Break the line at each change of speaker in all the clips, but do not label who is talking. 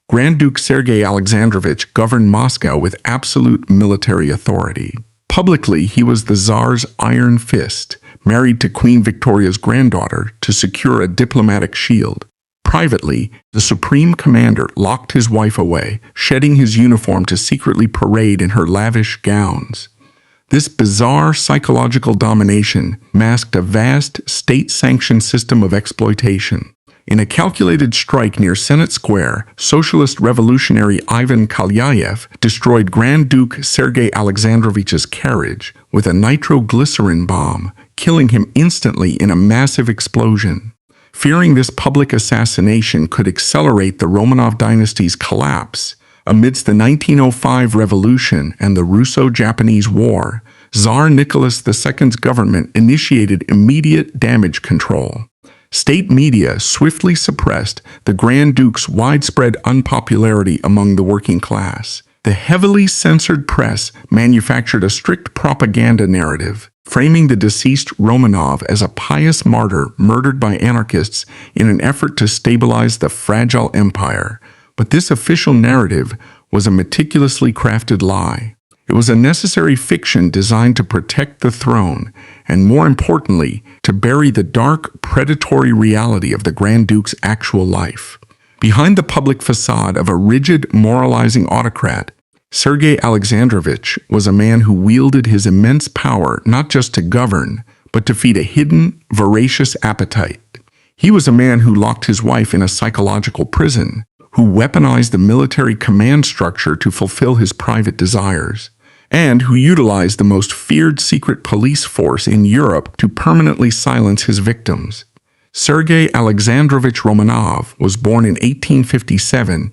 Grand Duke Sergei Alexandrovich governed Moscow with absolute military authority. Publicly, he was the Tsar's iron fist, married to Queen Victoria's granddaughter to secure a diplomatic shield. Privately, the supreme commander locked his wife away, shedding his uniform to secretly parade in her lavish gowns. This bizarre psychological domination masked a vast, state-sanctioned system of exploitation. In a calculated strike near Senate Square, Socialist Revolutionary Ivan Kalyaev destroyed Grand Duke Sergei Alexandrovich's carriage with a nitroglycerin bomb, killing him instantly in a massive explosion. Fearing this public assassination could accelerate the Romanov dynasty's collapse, amidst the 1905 revolution and the Russo-Japanese War, Tsar Nicholas II's government initiated immediate damage control. State media swiftly suppressed the Grand Duke's widespread unpopularity among the working class. The heavily censored press manufactured a strict propaganda narrative, framing the deceased Romanov as a pious martyr murdered by anarchists in an effort to stabilize the fragile empire. But this official narrative was a meticulously crafted lie. It was a necessary fiction designed to protect the throne, and more importantly, to bury the dark, predatory reality of the Grand Duke's actual life. Behind the public facade of a rigid, moralizing autocrat, Sergei Alexandrovich was a man who wielded his immense power not just to govern, but to feed a hidden, voracious appetite. He was a man who locked his wife in a psychological prison, who weaponized the military command structure to fulfill his private desires, and who utilized the most feared secret police force in Europe to permanently silence his victims. Sergei Alexandrovich Romanov was born in 1857,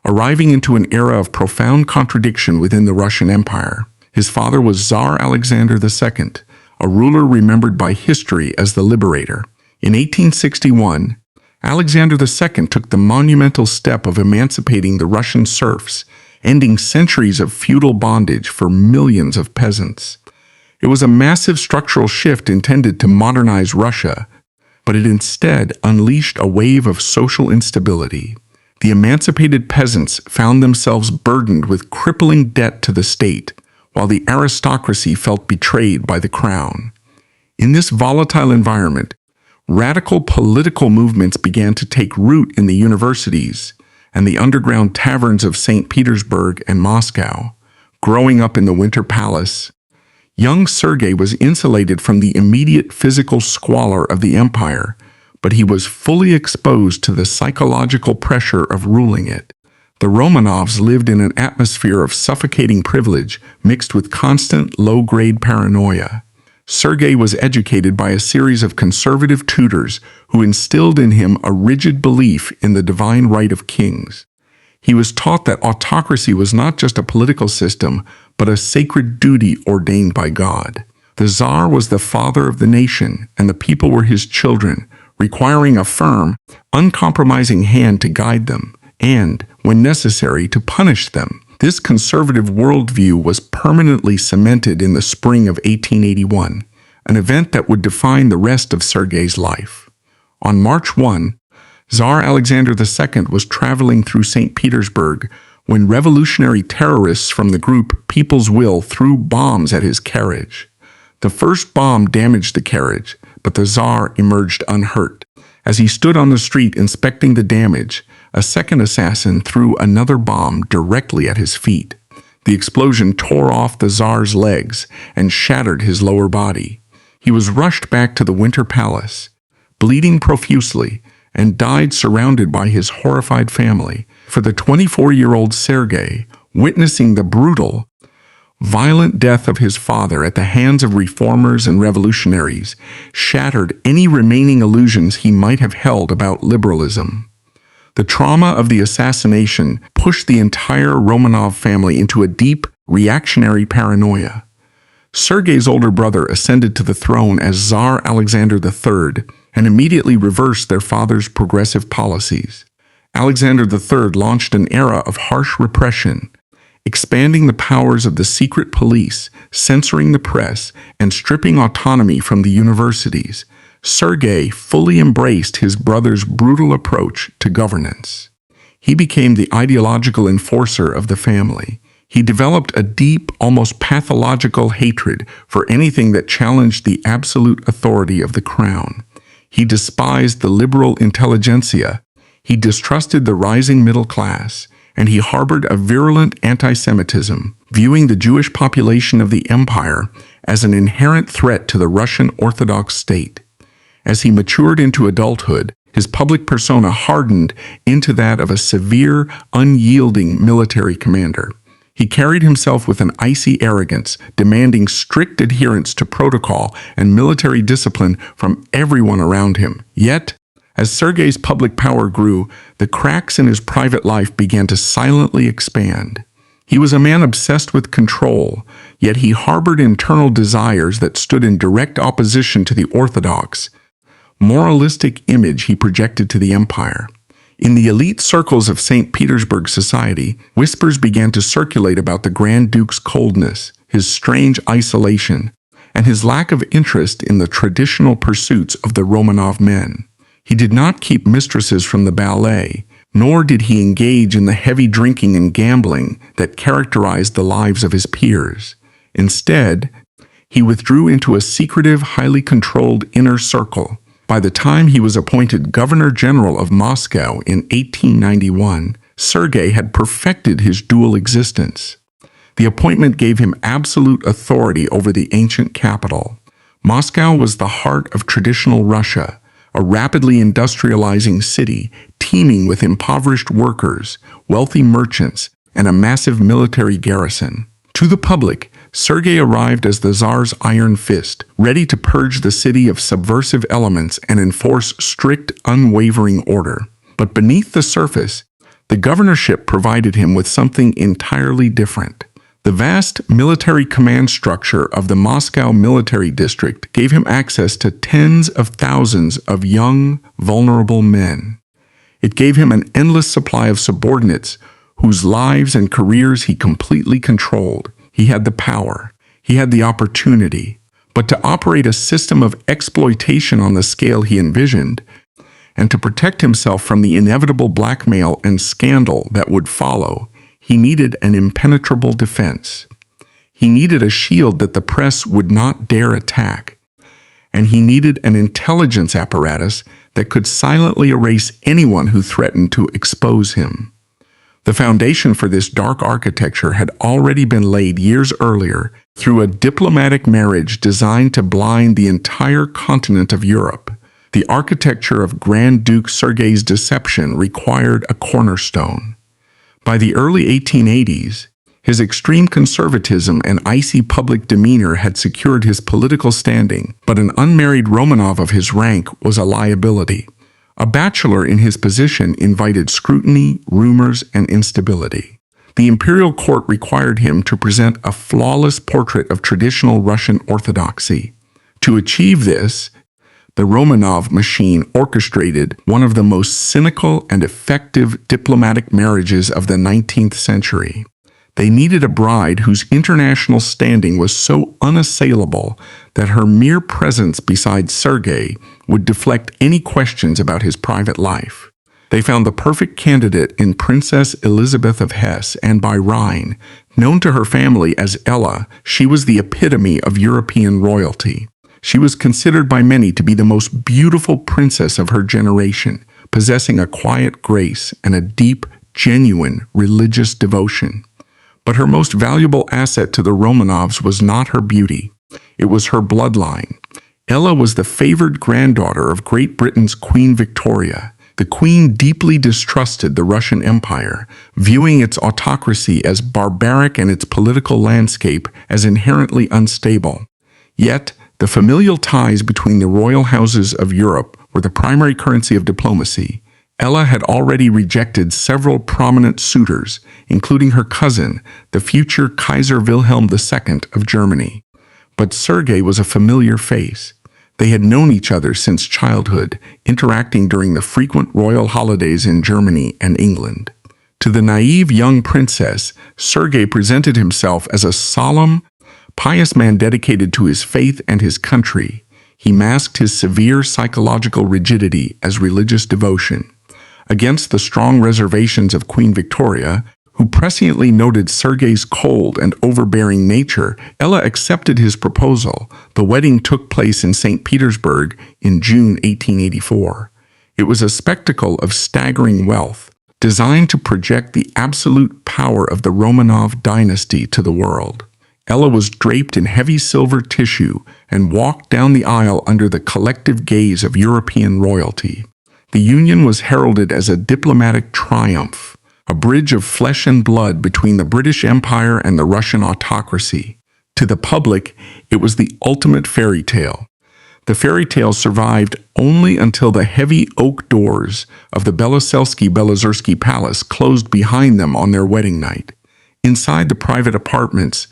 arriving into an era of profound contradiction within the Russian Empire. His father was Tsar Alexander II, a ruler remembered by history as the liberator. In 1861, Alexander II took the monumental step of emancipating the Russian serfs, ending centuries of feudal bondage for millions of peasants. It was a massive structural shift intended to modernize Russia, but it instead unleashed a wave of social instability. The emancipated peasants found themselves burdened with crippling debt to the state, while the aristocracy felt betrayed by the crown. In this volatile environment, radical political movements began to take root in the universities and the underground taverns of St. Petersburg and Moscow. Growing up in the Winter Palace, young Sergei was insulated from the immediate physical squalor of the empire, but he was fully exposed to the psychological pressure of ruling it. The Romanovs lived in an atmosphere of suffocating privilege mixed with constant low-grade paranoia. Sergei was educated by a series of conservative tutors who instilled in him a rigid belief in the divine right of kings. He was taught that autocracy was not just a political system, but a sacred duty ordained by God. The Tsar was the father of the nation, and the people were his children, requiring a firm, uncompromising hand to guide them, and, when necessary, to punish them. This conservative worldview was permanently cemented in the spring of 1881, an event that would define the rest of Sergei's life. On March 1, Tsar Alexander II was traveling through St. Petersburg when revolutionary terrorists from the group People's Will threw bombs at his carriage. The first bomb damaged the carriage, but the Tsar emerged unhurt. As he stood on the street inspecting the damage, a second assassin threw another bomb directly at his feet. The explosion tore off the Tsar's legs and shattered his lower body. He was rushed back to the Winter Palace, bleeding profusely, and died surrounded by his horrified family. For the 24-year-old Sergei, witnessing the brutal, violent death of his father at the hands of reformers and revolutionaries shattered any remaining illusions he might have held about liberalism. The trauma of the assassination pushed the entire Romanov family into a deep, reactionary paranoia. Sergei's older brother ascended to the throne as Tsar Alexander III and immediately reversed their father's progressive policies. Alexander III launched an era of harsh repression, expanding the powers of the secret police, censoring the press, and stripping autonomy from the universities. Sergei fully embraced his brother's brutal approach to governance. He became the ideological enforcer of the family. He developed a deep, almost pathological hatred for anything that challenged the absolute authority of the crown. He despised the liberal intelligentsia. He distrusted the rising middle class, and he harbored a virulent anti-Semitism, viewing the Jewish population of the empire as an inherent threat to the Russian Orthodox state. As he matured into adulthood, his public persona hardened into that of a severe, unyielding military commander. He carried himself with an icy arrogance, demanding strict adherence to protocol and military discipline from everyone around him. Yet, as Sergei's public power grew, the cracks in his private life began to silently expand. He was a man obsessed with control, yet he harbored internal desires that stood in direct opposition to the orthodox, moralistic image he projected to the empire. In the elite circles of St. Petersburg society, whispers began to circulate about the Grand Duke's coldness, his strange isolation, and his lack of interest in the traditional pursuits of the Romanov men. He did not keep mistresses from the ballet, nor did he engage in the heavy drinking and gambling that characterized the lives of his peers. Instead, he withdrew into a secretive, highly controlled inner circle. By the time he was appointed Governor-General of Moscow in 1891, Sergei had perfected his dual existence. The appointment gave him absolute authority over the ancient capital. Moscow was the heart of traditional Russia, a rapidly industrializing city teeming with impoverished workers, wealthy merchants, and a massive military garrison. To the public, Sergei arrived as the Tsar's iron fist, ready to purge the city of subversive elements and enforce strict, unwavering order. But beneath the surface, the governorship provided him with something entirely different. The vast military command structure of the Moscow Military District gave him access to tens of thousands of young, vulnerable men. It gave him an endless supply of subordinates whose lives and careers he completely controlled. He had the power, he had the opportunity, but to operate a system of exploitation on the scale he envisioned, and to protect himself from the inevitable blackmail and scandal that would follow, he needed an impenetrable defense. He needed a shield that the press would not dare attack, and he needed an intelligence apparatus that could silently erase anyone who threatened to expose him. The foundation for this dark architecture had already been laid years earlier through a diplomatic marriage designed to blind the entire continent of Europe. The architecture of Grand Duke Sergei's deception required a cornerstone. By the early 1880s, his extreme conservatism and icy public demeanor had secured his political standing, but an unmarried Romanov of his rank was a liability. A bachelor in his position invited scrutiny, rumors, and instability. The imperial court required him to present a flawless portrait of traditional Russian orthodoxy. To achieve this, the Romanov machine orchestrated one of the most cynical and effective diplomatic marriages of the 19th century. They needed a bride whose international standing was so unassailable that her mere presence beside Sergei would deflect any questions about his private life. They found the perfect candidate in Princess Elizabeth of Hesse, and by Rhine, known to her family as Ella, she was the epitome of European royalty. She was considered by many to be the most beautiful princess of her generation, possessing a quiet grace and a deep, genuine religious devotion. But her most valuable asset to the Romanovs was not her beauty. It was her bloodline. Ella was the favored granddaughter of Great Britain's Queen Victoria. The queen deeply distrusted the Russian Empire, viewing its autocracy as barbaric and its political landscape as inherently unstable. Yet, the familial ties between the royal houses of Europe were the primary currency of diplomacy. Ella had already rejected several prominent suitors, including her cousin, the future Kaiser Wilhelm II of Germany. But Sergei was a familiar face. They had known each other since childhood, interacting during the frequent royal holidays in Germany and England. To the naive young princess, Sergei presented himself as a solemn, pious man dedicated to his faith and his country. He masked his severe psychological rigidity as religious devotion. Against the strong reservations of Queen Victoria, who presciently noted Sergei's cold and overbearing nature, Ella accepted his proposal. The wedding took place in St. Petersburg in June 1884. It was a spectacle of staggering wealth, designed to project the absolute power of the Romanov dynasty to the world. Ella was draped in heavy silver tissue and walked down the aisle under the collective gaze of European royalty. The union was heralded as a diplomatic triumph, a bridge of flesh and blood between the British Empire and the Russian autocracy. To the public, it was the ultimate fairy tale. The fairy tale survived only until the heavy oak doors of the Beloselsky-Belozersky Palace closed behind them on their wedding night. Inside the private apartments,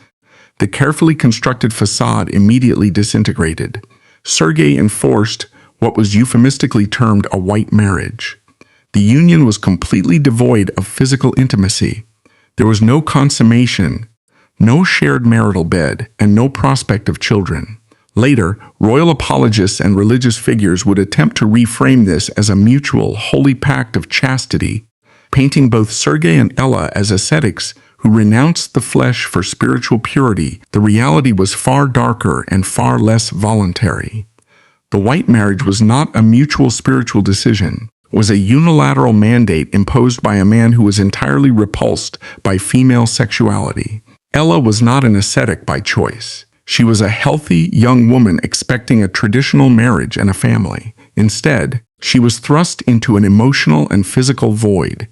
the carefully constructed facade immediately disintegrated. Sergei enforced what was euphemistically termed a white marriage. The union was completely devoid of physical intimacy. There was no consummation, no shared marital bed, and no prospect of children. Later, royal apologists and religious figures would attempt to reframe this as a mutual, holy pact of chastity, painting both Sergei and Ella as ascetics who renounced the flesh for spiritual purity. The reality was far darker and far less voluntary. The white marriage was not a mutual spiritual decision, it was a unilateral mandate imposed by a man who was entirely repulsed by female sexuality. Ella was not an ascetic by choice. She was a healthy young woman expecting a traditional marriage and a family. Instead, she was thrust into an emotional and physical void.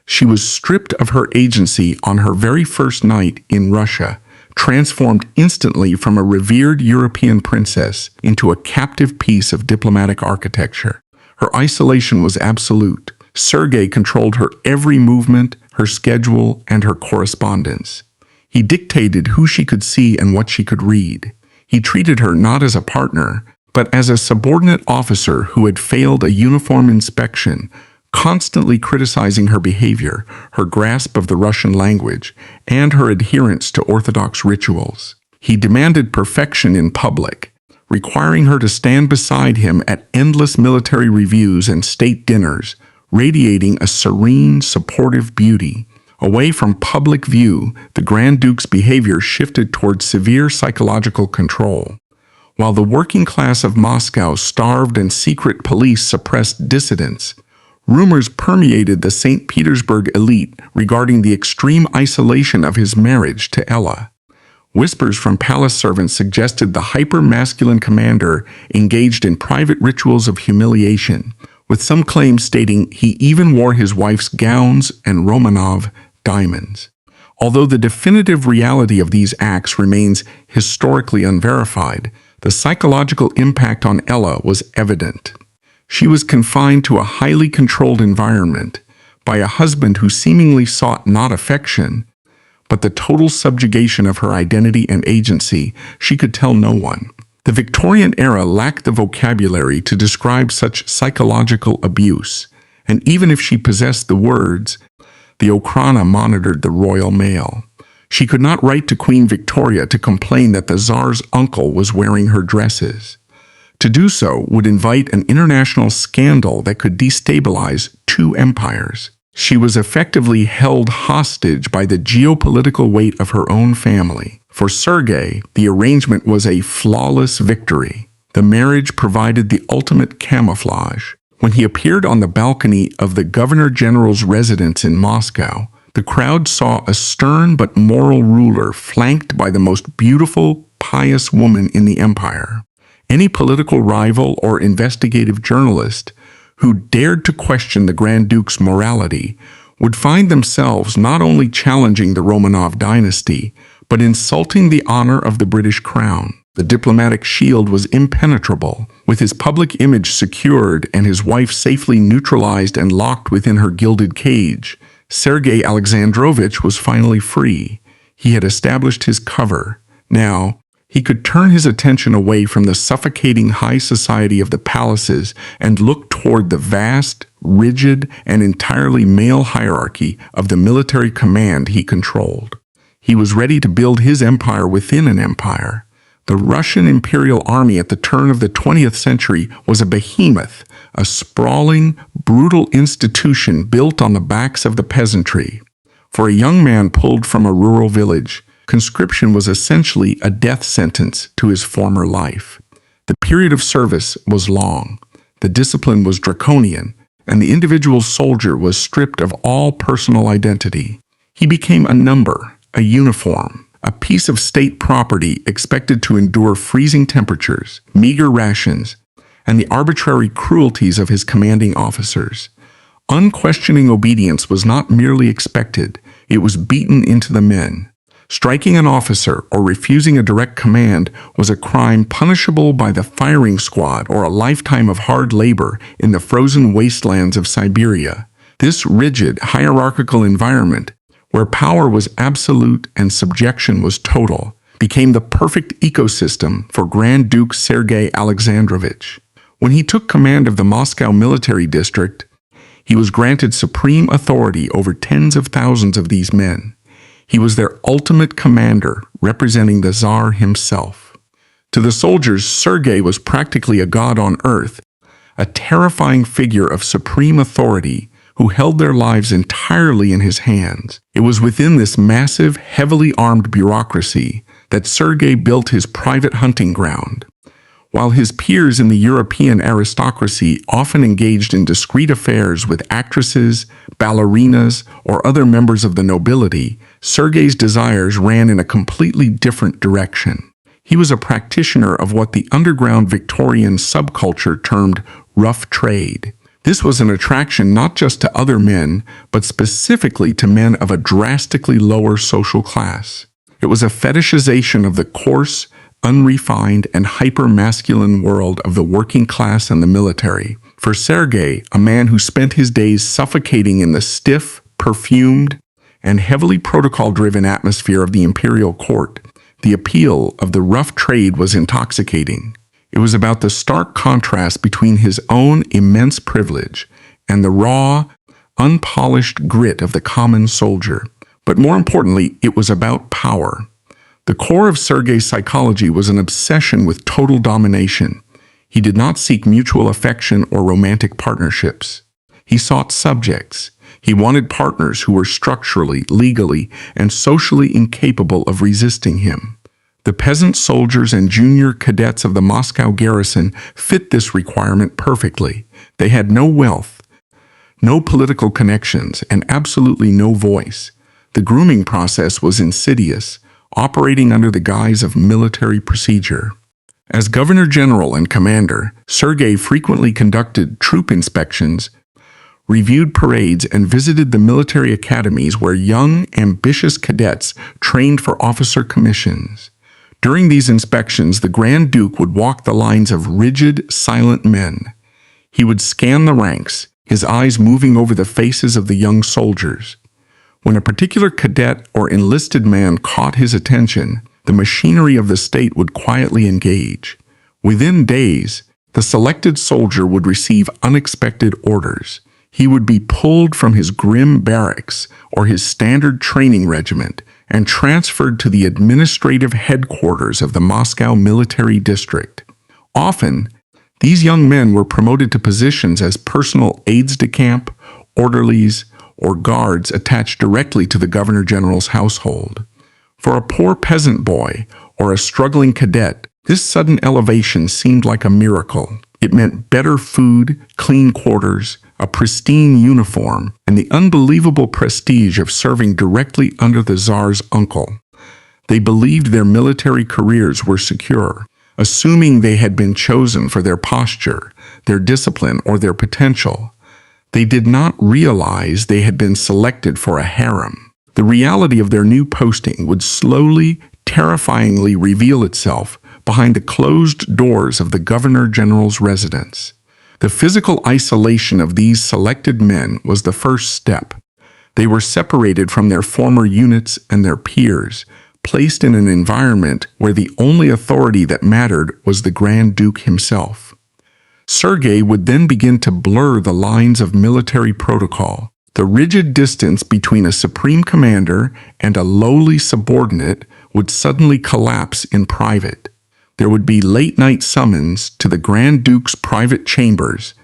She was stripped of her agency on her very first night in Russia, transformed instantly from a revered European princess into a captive piece of diplomatic architecture. Her isolation was absolute. Sergei controlled her every movement, her schedule, and her correspondence. He dictated who she could see and what she could read. He treated her not as a partner, but as a subordinate officer who had failed a uniform inspection, constantly criticizing her behavior, her grasp of the Russian language, and her adherence to Orthodox rituals. He demanded perfection in public, requiring her to stand beside him at endless military reviews and state dinners, radiating a serene, supportive beauty. Away from public view, the Grand Duke's behavior shifted toward severe psychological control. While the working class of Moscow starved and secret police suppressed dissidents, rumors permeated the St. Petersburg elite regarding the extreme isolation of his marriage to Ella. Whispers from palace servants suggested the hyper-masculine commander engaged in private rituals of humiliation, with some claims stating he even wore his wife's gowns and Romanov diamonds. Although the definitive reality of these acts remains historically unverified, the psychological impact on Ella was evident. She was confined to a highly controlled environment by a husband who seemingly sought not affection, but the total subjugation of her identity and agency. She could tell no one. The Victorian era lacked the vocabulary to describe such psychological abuse, and even if she possessed the words, the Okhrana monitored the royal mail. She could not write to Queen Victoria to complain that the Tsar's uncle was wearing her dresses. To do so would invite an international scandal that could destabilize two empires. She was effectively held hostage by the geopolitical weight of her own family. For Sergei, the arrangement was a flawless victory. The marriage provided the ultimate camouflage. When he appeared on the balcony of the Governor-General's residence in Moscow, the crowd saw a stern but moral ruler flanked by the most beautiful, pious woman in the empire. Any political rival or investigative journalist who dared to question the Grand Duke's morality would find themselves not only challenging the Romanov dynasty, but insulting the honor of the British crown. The diplomatic shield was impenetrable. With his public image secured and his wife safely neutralized and locked within her gilded cage, Sergei Alexandrovich was finally free. He had established his cover. Now, he could turn his attention away from the suffocating high society of the palaces and look toward the vast, rigid, and entirely male hierarchy of the military command he controlled. He was ready to build his empire within an empire. The Russian Imperial Army at the turn of the 20th century was a behemoth, a sprawling, brutal institution built on the backs of the peasantry. For a young man pulled from a rural village, conscription was essentially a death sentence to his former life. The period of service was long, the discipline was draconian, and the individual soldier was stripped of all personal identity. He became a number, a uniform, a piece of state property expected to endure freezing temperatures, meager rations, and the arbitrary cruelties of his commanding officers. Unquestioning obedience was not merely expected, it was beaten into the men. Striking an officer or refusing a direct command was a crime punishable by the firing squad or a lifetime of hard labor in the frozen wastelands of Siberia. This rigid, hierarchical environment, where power was absolute and subjection was total, became the perfect ecosystem for Grand Duke Sergei Alexandrovich. When he took command of the Moscow military district, he was granted supreme authority over tens of thousands of these men. He was their ultimate commander, representing the Tsar himself. To the soldiers, Sergei was practically a god on earth, a terrifying figure of supreme authority who held their lives entirely in his hands. It was within this massive, heavily armed bureaucracy that Sergei built his private hunting ground. While his peers in the European aristocracy often engaged in discreet affairs with actresses, ballerinas, or other members of the nobility, Sergei's desires ran in a completely different direction. He was a practitioner of what the underground Victorian subculture termed rough trade. This was an attraction not just to other men, but specifically to men of a drastically lower social class. It was a fetishization of the coarse, unrefined, and hyper-masculine world of the working class and the military. For Sergei, a man who spent his days suffocating in the stiff, perfumed, and heavily protocol-driven atmosphere of the imperial court, the appeal of the rough trade was intoxicating. It was about the stark contrast between his own immense privilege and the raw, unpolished grit of the common soldier. But more importantly, it was about power. The core of Sergei's psychology was an obsession with total domination. He did not seek mutual affection or romantic partnerships. He sought subjects. He wanted partners who were structurally, legally, and socially incapable of resisting him. The peasant soldiers and junior cadets of the Moscow garrison fit this requirement perfectly. They had no wealth, no political connections, and absolutely no voice. The grooming process was insidious, operating under the guise of military procedure. As Governor General and Commander, Sergei frequently conducted troop inspections, reviewed parades, and visited the military academies where young, ambitious cadets trained for officer commissions. During these inspections, the Grand Duke would walk the lines of rigid, silent men. He would scan the ranks, his eyes moving over the faces of the young soldiers. When a particular cadet or enlisted man caught his attention, the machinery of the state would quietly engage. Within days, the selected soldier would receive unexpected orders. He would be pulled from his grim barracks or his standard training regiment and transferred to the administrative headquarters of the Moscow military district. Often, these young men were promoted to positions as personal aides-de-camp, orderlies, or guards attached directly to the Governor-General's household. For a poor peasant boy or a struggling cadet, this sudden elevation seemed like a miracle. It meant better food, clean quarters, a pristine uniform, and the unbelievable prestige of serving directly under the Tsar's uncle. They believed their military careers were secure, assuming they had been chosen for their posture, their discipline, or their potential. They did not realize they had been selected for a harem. The reality of their new posting would slowly, terrifyingly reveal itself behind the closed doors of the Governor-General's residence. The physical isolation of these selected men was the first step. They were separated from their former units and their peers, placed in an environment where the only authority that mattered was the Grand Duke himself. Sergei would then begin to blur the lines of military protocol. The rigid distance between a supreme commander and a lowly subordinate would suddenly collapse in private. There would be late-night summons to the Grand Duke's private chambers,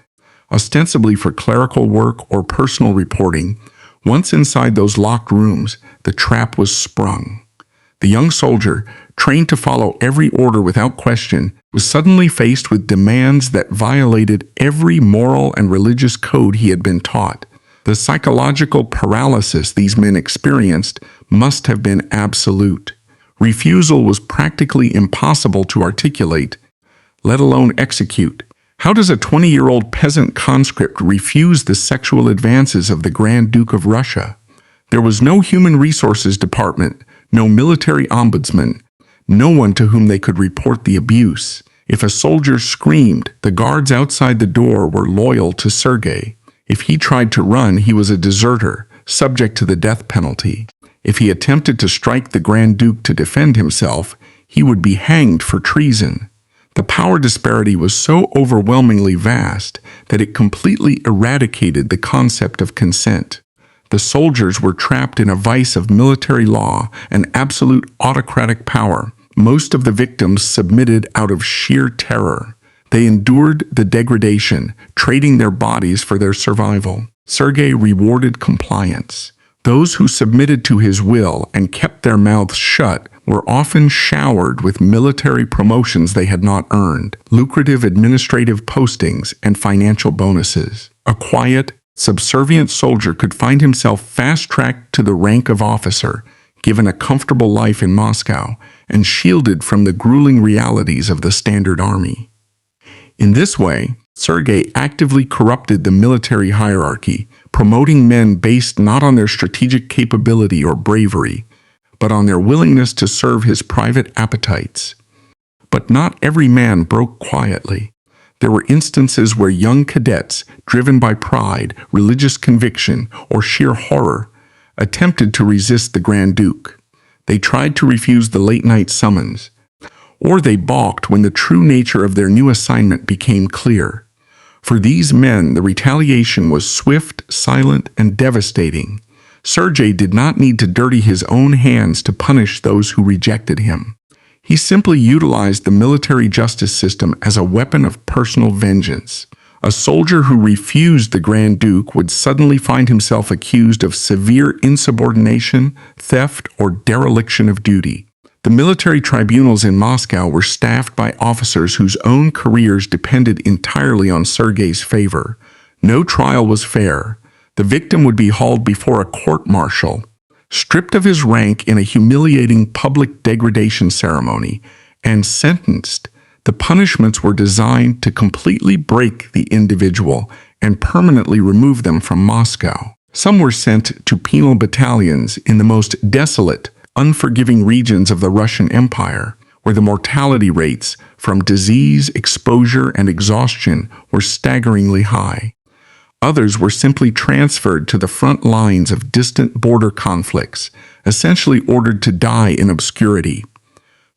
ostensibly for clerical work or personal reporting. Once inside those locked rooms, the trap was sprung. The young soldier, trained to follow every order without question, was suddenly faced with demands that violated every moral and religious code he had been taught. The psychological paralysis these men experienced must have been absolute. Refusal was practically impossible to articulate, let alone execute. How does a 20-year-old peasant conscript refuse the sexual advances of the Grand Duke of Russia? There was no human resources department, no military ombudsman, no one to whom they could report the abuse. If a soldier screamed, the guards outside the door were loyal to Sergei. If he tried to run, he was a deserter, subject to the death penalty. If he attempted to strike the Grand Duke to defend himself, he would be hanged for treason. The power disparity was so overwhelmingly vast that it completely eradicated the concept of consent. The soldiers were trapped in a vice of military law and absolute autocratic power. Most of the victims submitted out of sheer terror. They endured the degradation, trading their bodies for their survival. Sergei rewarded compliance. Those who submitted to his will and kept their mouths shut were often showered with military promotions they had not earned, lucrative administrative postings, and financial bonuses. A quiet, subservient soldier could find himself fast-tracked to the rank of officer, given a comfortable life in Moscow, and shielded from the grueling realities of the standard army. In this way, Sergei actively corrupted the military hierarchy, promoting men based not on their strategic capability or bravery, but on their willingness to serve his private appetites. But not every man broke quietly. There were instances where young cadets, driven by pride, religious conviction, or sheer horror, attempted to resist the Grand Duke. They tried to refuse the late-night summons, or they balked when the true nature of their new assignment became clear. For these men, the retaliation was swift, silent, and devastating. Sergei did not need to dirty his own hands to punish those who rejected him. He simply utilized the military justice system as a weapon of personal vengeance. A soldier who refused the Grand Duke would suddenly find himself accused of severe insubordination, theft, or dereliction of duty. The military tribunals in Moscow were staffed by officers whose own careers depended entirely on Sergei's favor. No trial was fair. The victim would be hauled before a court-martial, stripped of his rank in a humiliating public degradation ceremony, and sentenced. The punishments were designed to completely break the individual and permanently remove them from Moscow. Some were sent to penal battalions in the most desolate, unforgiving regions of the Russian Empire, where the mortality rates from disease, exposure, and exhaustion were staggeringly high. Others were simply transferred to the front lines of distant border conflicts, essentially ordered to die in obscurity.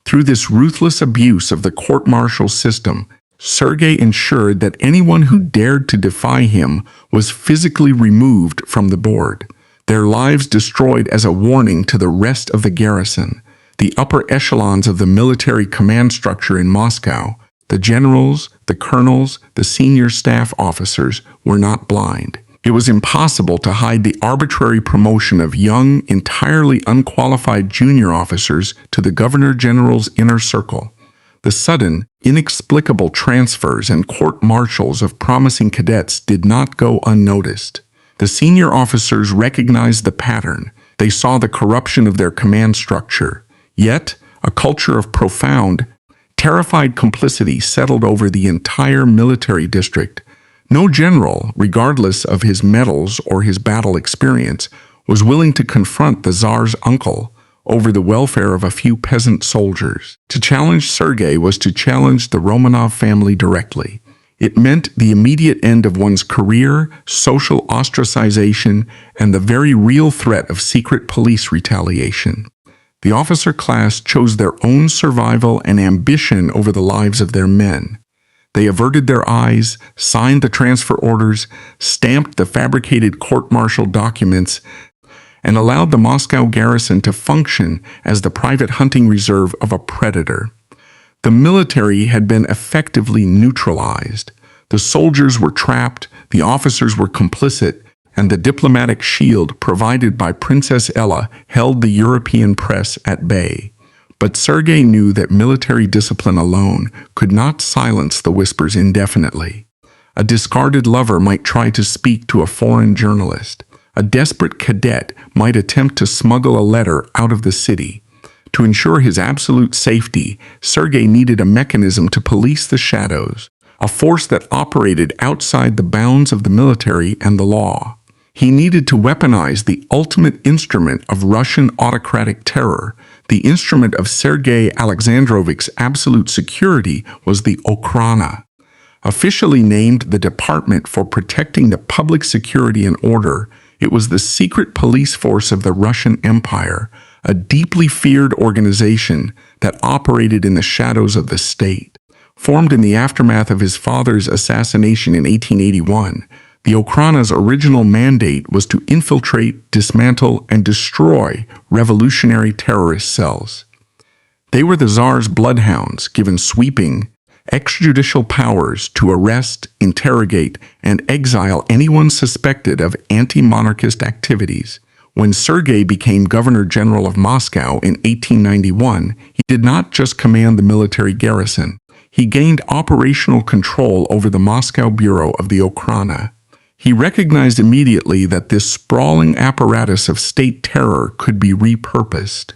Through this ruthless abuse of the court-martial system, Sergei ensured that anyone who dared to defy him was physically removed from the board, their lives destroyed as a warning to the rest of the garrison. The upper echelons of the military command structure in Moscow, the generals, the colonels, the senior staff officers, were not blind. It was impossible to hide the arbitrary promotion of young, entirely unqualified junior officers to the governor-general's inner circle. The sudden, inexplicable transfers and court-martials of promising cadets did not go unnoticed. The senior officers recognized the pattern. They saw the corruption of their command structure. Yet, a culture of profound, terrified complicity settled over the entire military district. No general, regardless of his medals or his battle experience, was willing to confront the Tsar's uncle over the welfare of a few peasant soldiers. To challenge Sergei was to challenge the Romanov family directly. It meant the immediate end of one's career, social ostracization, and the very real threat of secret police retaliation. The officer class chose their own survival and ambition over the lives of their men. They averted their eyes, signed the transfer orders, stamped the fabricated court-martial documents, and allowed the Moscow garrison to function as the private hunting reserve of a predator. The military had been effectively neutralized. The soldiers were trapped, the officers were complicit, and the diplomatic shield provided by Princess Ella held the European press at bay. But Sergei knew that military discipline alone could not silence the whispers indefinitely. A discarded lover might try to speak to a foreign journalist. A desperate cadet might attempt to smuggle a letter out of the city. To ensure his absolute safety, Sergei needed a mechanism to police the shadows, a force that operated outside the bounds of the military and the law. He needed to weaponize the ultimate instrument of Russian autocratic terror. The instrument of Sergei Alexandrovich's absolute security was the Okhrana. Officially named the Department for Protecting the Public Security and Order, it was the secret police force of the Russian Empire, a deeply feared organization that operated in the shadows of the state. Formed in the aftermath of his father's assassination in 1881, the Okhrana's original mandate was to infiltrate, dismantle, and destroy revolutionary terrorist cells. They were the Tsar's bloodhounds, given sweeping, extrajudicial powers to arrest, interrogate, and exile anyone suspected of anti-monarchist activities. When Sergei became Governor-General of Moscow in 1891, he did not just command the military garrison. He gained operational control over the Moscow Bureau of the Okhrana. He recognized immediately that this sprawling apparatus of state terror could be repurposed.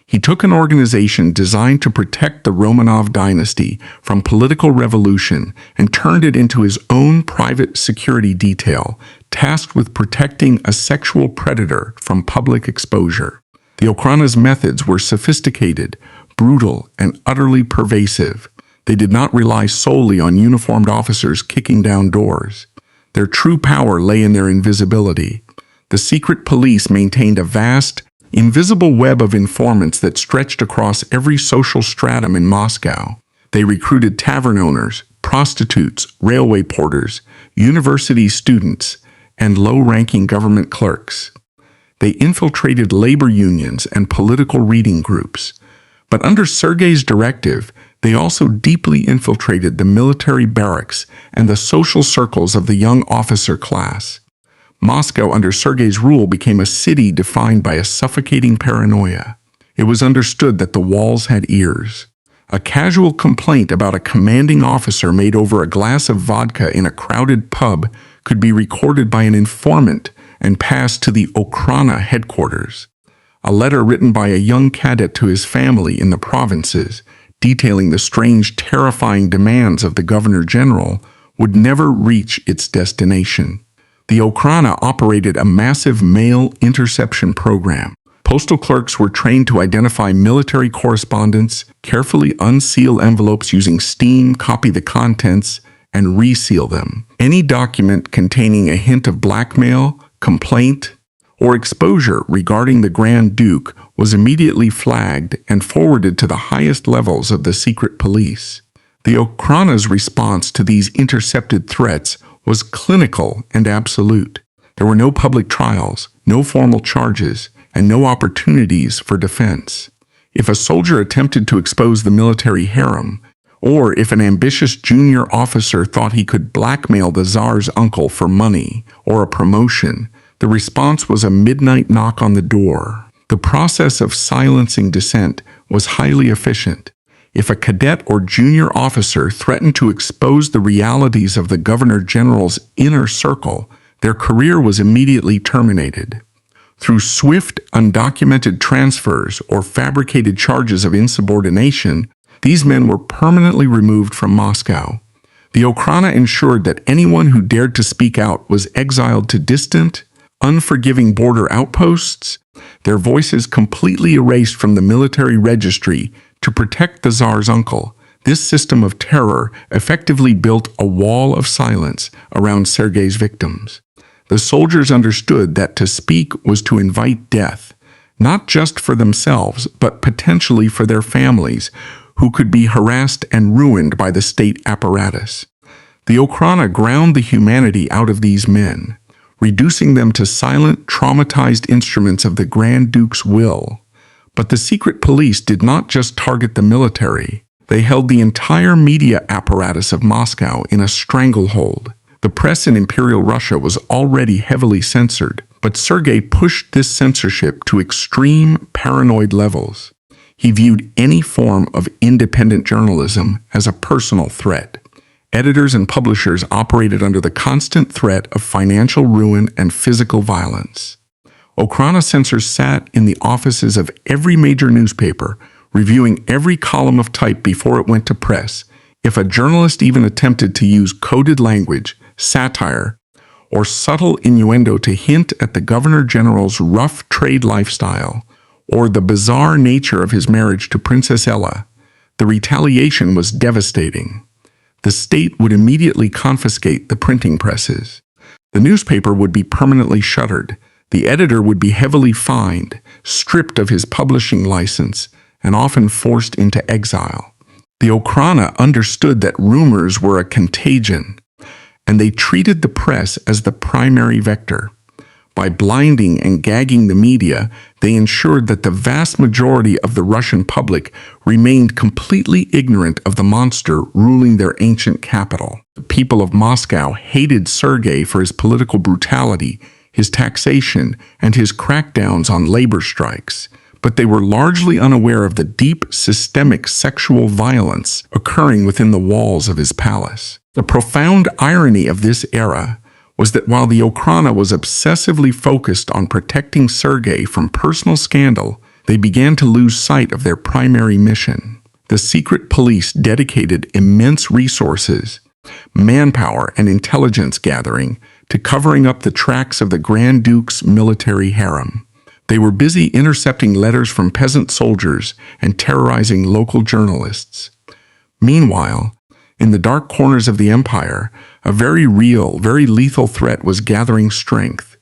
He took an organization designed to protect the Romanov dynasty from political revolution and turned it into his own private security detail, tasked with protecting a sexual predator from public exposure. The Okhrana's methods were sophisticated, brutal, and utterly pervasive. They did not rely solely on uniformed officers kicking down doors. Their true power lay in their invisibility. The secret police maintained a vast, invisible web of informants that stretched across every social stratum in Moscow. They recruited tavern owners, prostitutes, railway porters, university students, and low-ranking government clerks. They infiltrated labor unions and political reading groups. But under Sergei's directive, they also deeply infiltrated the military barracks and the social circles of the young officer class. Moscow under Sergei's rule became a city defined by a suffocating paranoia. It was understood that the walls had ears. A casual complaint about a commanding officer made over a glass of vodka in a crowded pub could be recorded by an informant and passed to the Okhrana headquarters. A letter written by a young cadet to his family in the provinces, detailing the strange, terrifying demands of the governor-general, would never reach its destination. The Okhrana operated a massive mail interception program. Postal clerks were trained to identify military correspondence, carefully unseal envelopes using steam, copy the contents, and reseal them. Any document containing a hint of blackmail, complaint, or exposure regarding the Grand Duke was immediately flagged and forwarded to the highest levels of the secret police. The Okhrana's response to these intercepted threats was clinical and absolute. There were no public trials, no formal charges, and no opportunities for defense. If a soldier attempted to expose the military harem, or if an ambitious junior officer thought he could blackmail the Tsar's uncle for money or a promotion, the response was a midnight knock on the door. The process of silencing dissent was highly efficient. If a cadet or junior officer threatened to expose the realities of the governor-general's inner circle, their career was immediately terminated. Through swift, undocumented transfers or fabricated charges of insubordination, these men were permanently removed from Moscow. The Okhrana ensured that anyone who dared to speak out was exiled to distant, unforgiving border outposts, their voices completely erased from the military registry to protect the Tsar's uncle. This system of terror effectively built a wall of silence around Sergei's victims. The soldiers understood that to speak was to invite death, not just for themselves, but potentially for their families, who could be harassed and ruined by the state apparatus. The Okhrana ground the humanity out of these men, reducing them to silent, traumatized instruments of the Grand Duke's will. But the secret police did not just target the military. They held the entire media apparatus of Moscow in a stranglehold. The press in Imperial Russia was already heavily censored, but Sergei pushed this censorship to extreme paranoid levels. He viewed any form of independent journalism as a personal threat. Editors and publishers operated under the constant threat of financial ruin and physical violence. Okhrana censors sat in the offices of every major newspaper, reviewing every column of type before it went to press. If a journalist even attempted to use coded language, satire, or subtle innuendo to hint at the Governor-General's rough trade lifestyle, or the bizarre nature of his marriage to Princess Ella, the retaliation was devastating. The state would immediately confiscate the printing presses. The newspaper would be permanently shuttered. The editor would be heavily fined, stripped of his publishing license, and often forced into exile. The Okhrana understood that rumors were a contagion, and they treated the press as the primary vector. By blinding and gagging the media, they ensured that the vast majority of the Russian public remained completely ignorant of the monster ruling their ancient capital. The people of Moscow hated Sergei for his political brutality, his taxation, and his crackdowns on labor strikes, but they were largely unaware of the deep systemic sexual violence occurring within the walls of his palace. The profound irony of this era was that while the Okhrana was obsessively focused on protecting Sergei from personal scandal, they began to lose sight of their primary mission. The secret police dedicated immense resources, manpower, and intelligence gathering to covering up the tracks of the Grand Duke's military harem. They were busy intercepting letters from peasant soldiers and terrorizing local journalists. Meanwhile, in the dark corners of the empire, a very real, very lethal threat was gathering strength.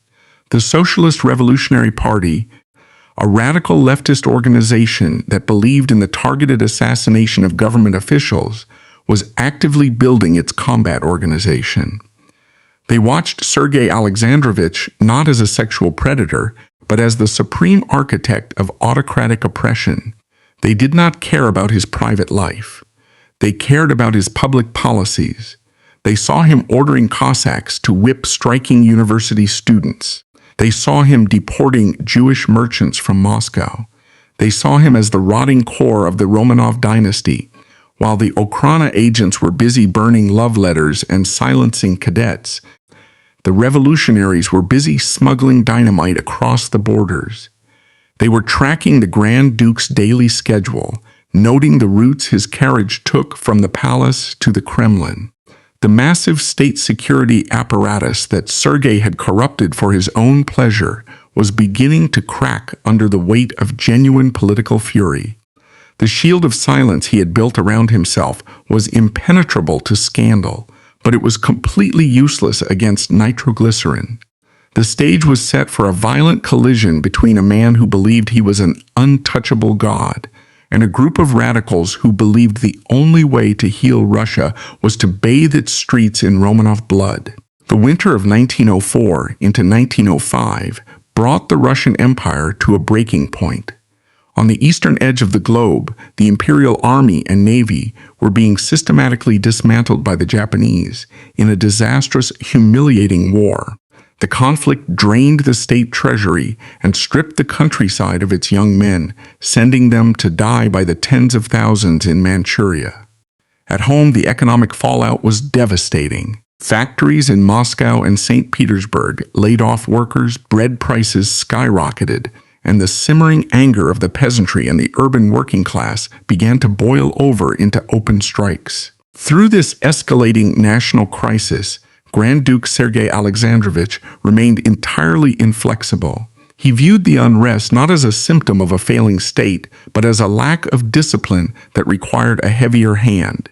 The Socialist Revolutionary Party, a radical leftist organization that believed in the targeted assassination of government officials, was actively building its combat organization. They watched Sergei Alexandrovich not as a sexual predator, but as the supreme architect of autocratic oppression. They did not care about his private life. They cared about his public policies. They saw him ordering Cossacks to whip striking university students. They saw him deporting Jewish merchants from Moscow. They saw him as the rotting core of the Romanov dynasty, while the Okhrana agents were busy burning love letters and silencing cadets. The revolutionaries were busy smuggling dynamite across the borders. They were tracking the Grand Duke's daily schedule, noting the routes his carriage took from the palace to the Kremlin. The massive state security apparatus that Sergei had corrupted for his own pleasure was beginning to crack under the weight of genuine political fury. The shield of silence he had built around himself was impenetrable to scandal, but it was completely useless against nitroglycerin. The stage was set for a violent collision between a man who believed he was an untouchable god and a group of radicals who believed the only way to heal Russia was to bathe its streets in Romanov blood. The winter of 1904 into 1905 brought the Russian Empire to a breaking point. On the eastern edge of the globe, the Imperial Army and Navy were being systematically dismantled by the Japanese in a disastrous, humiliating war. The conflict drained the state treasury and stripped the countryside of its young men, sending them to die by the tens of thousands in Manchuria. At home, the economic fallout was devastating. Factories in Moscow and St. Petersburg laid off workers, bread prices skyrocketed, and the simmering anger of the peasantry and the urban working class began to boil over into open strikes. Through this escalating national crisis, Grand Duke Sergei Alexandrovich remained entirely inflexible. He viewed the unrest not as a symptom of a failing state, but as a lack of discipline that required a heavier hand.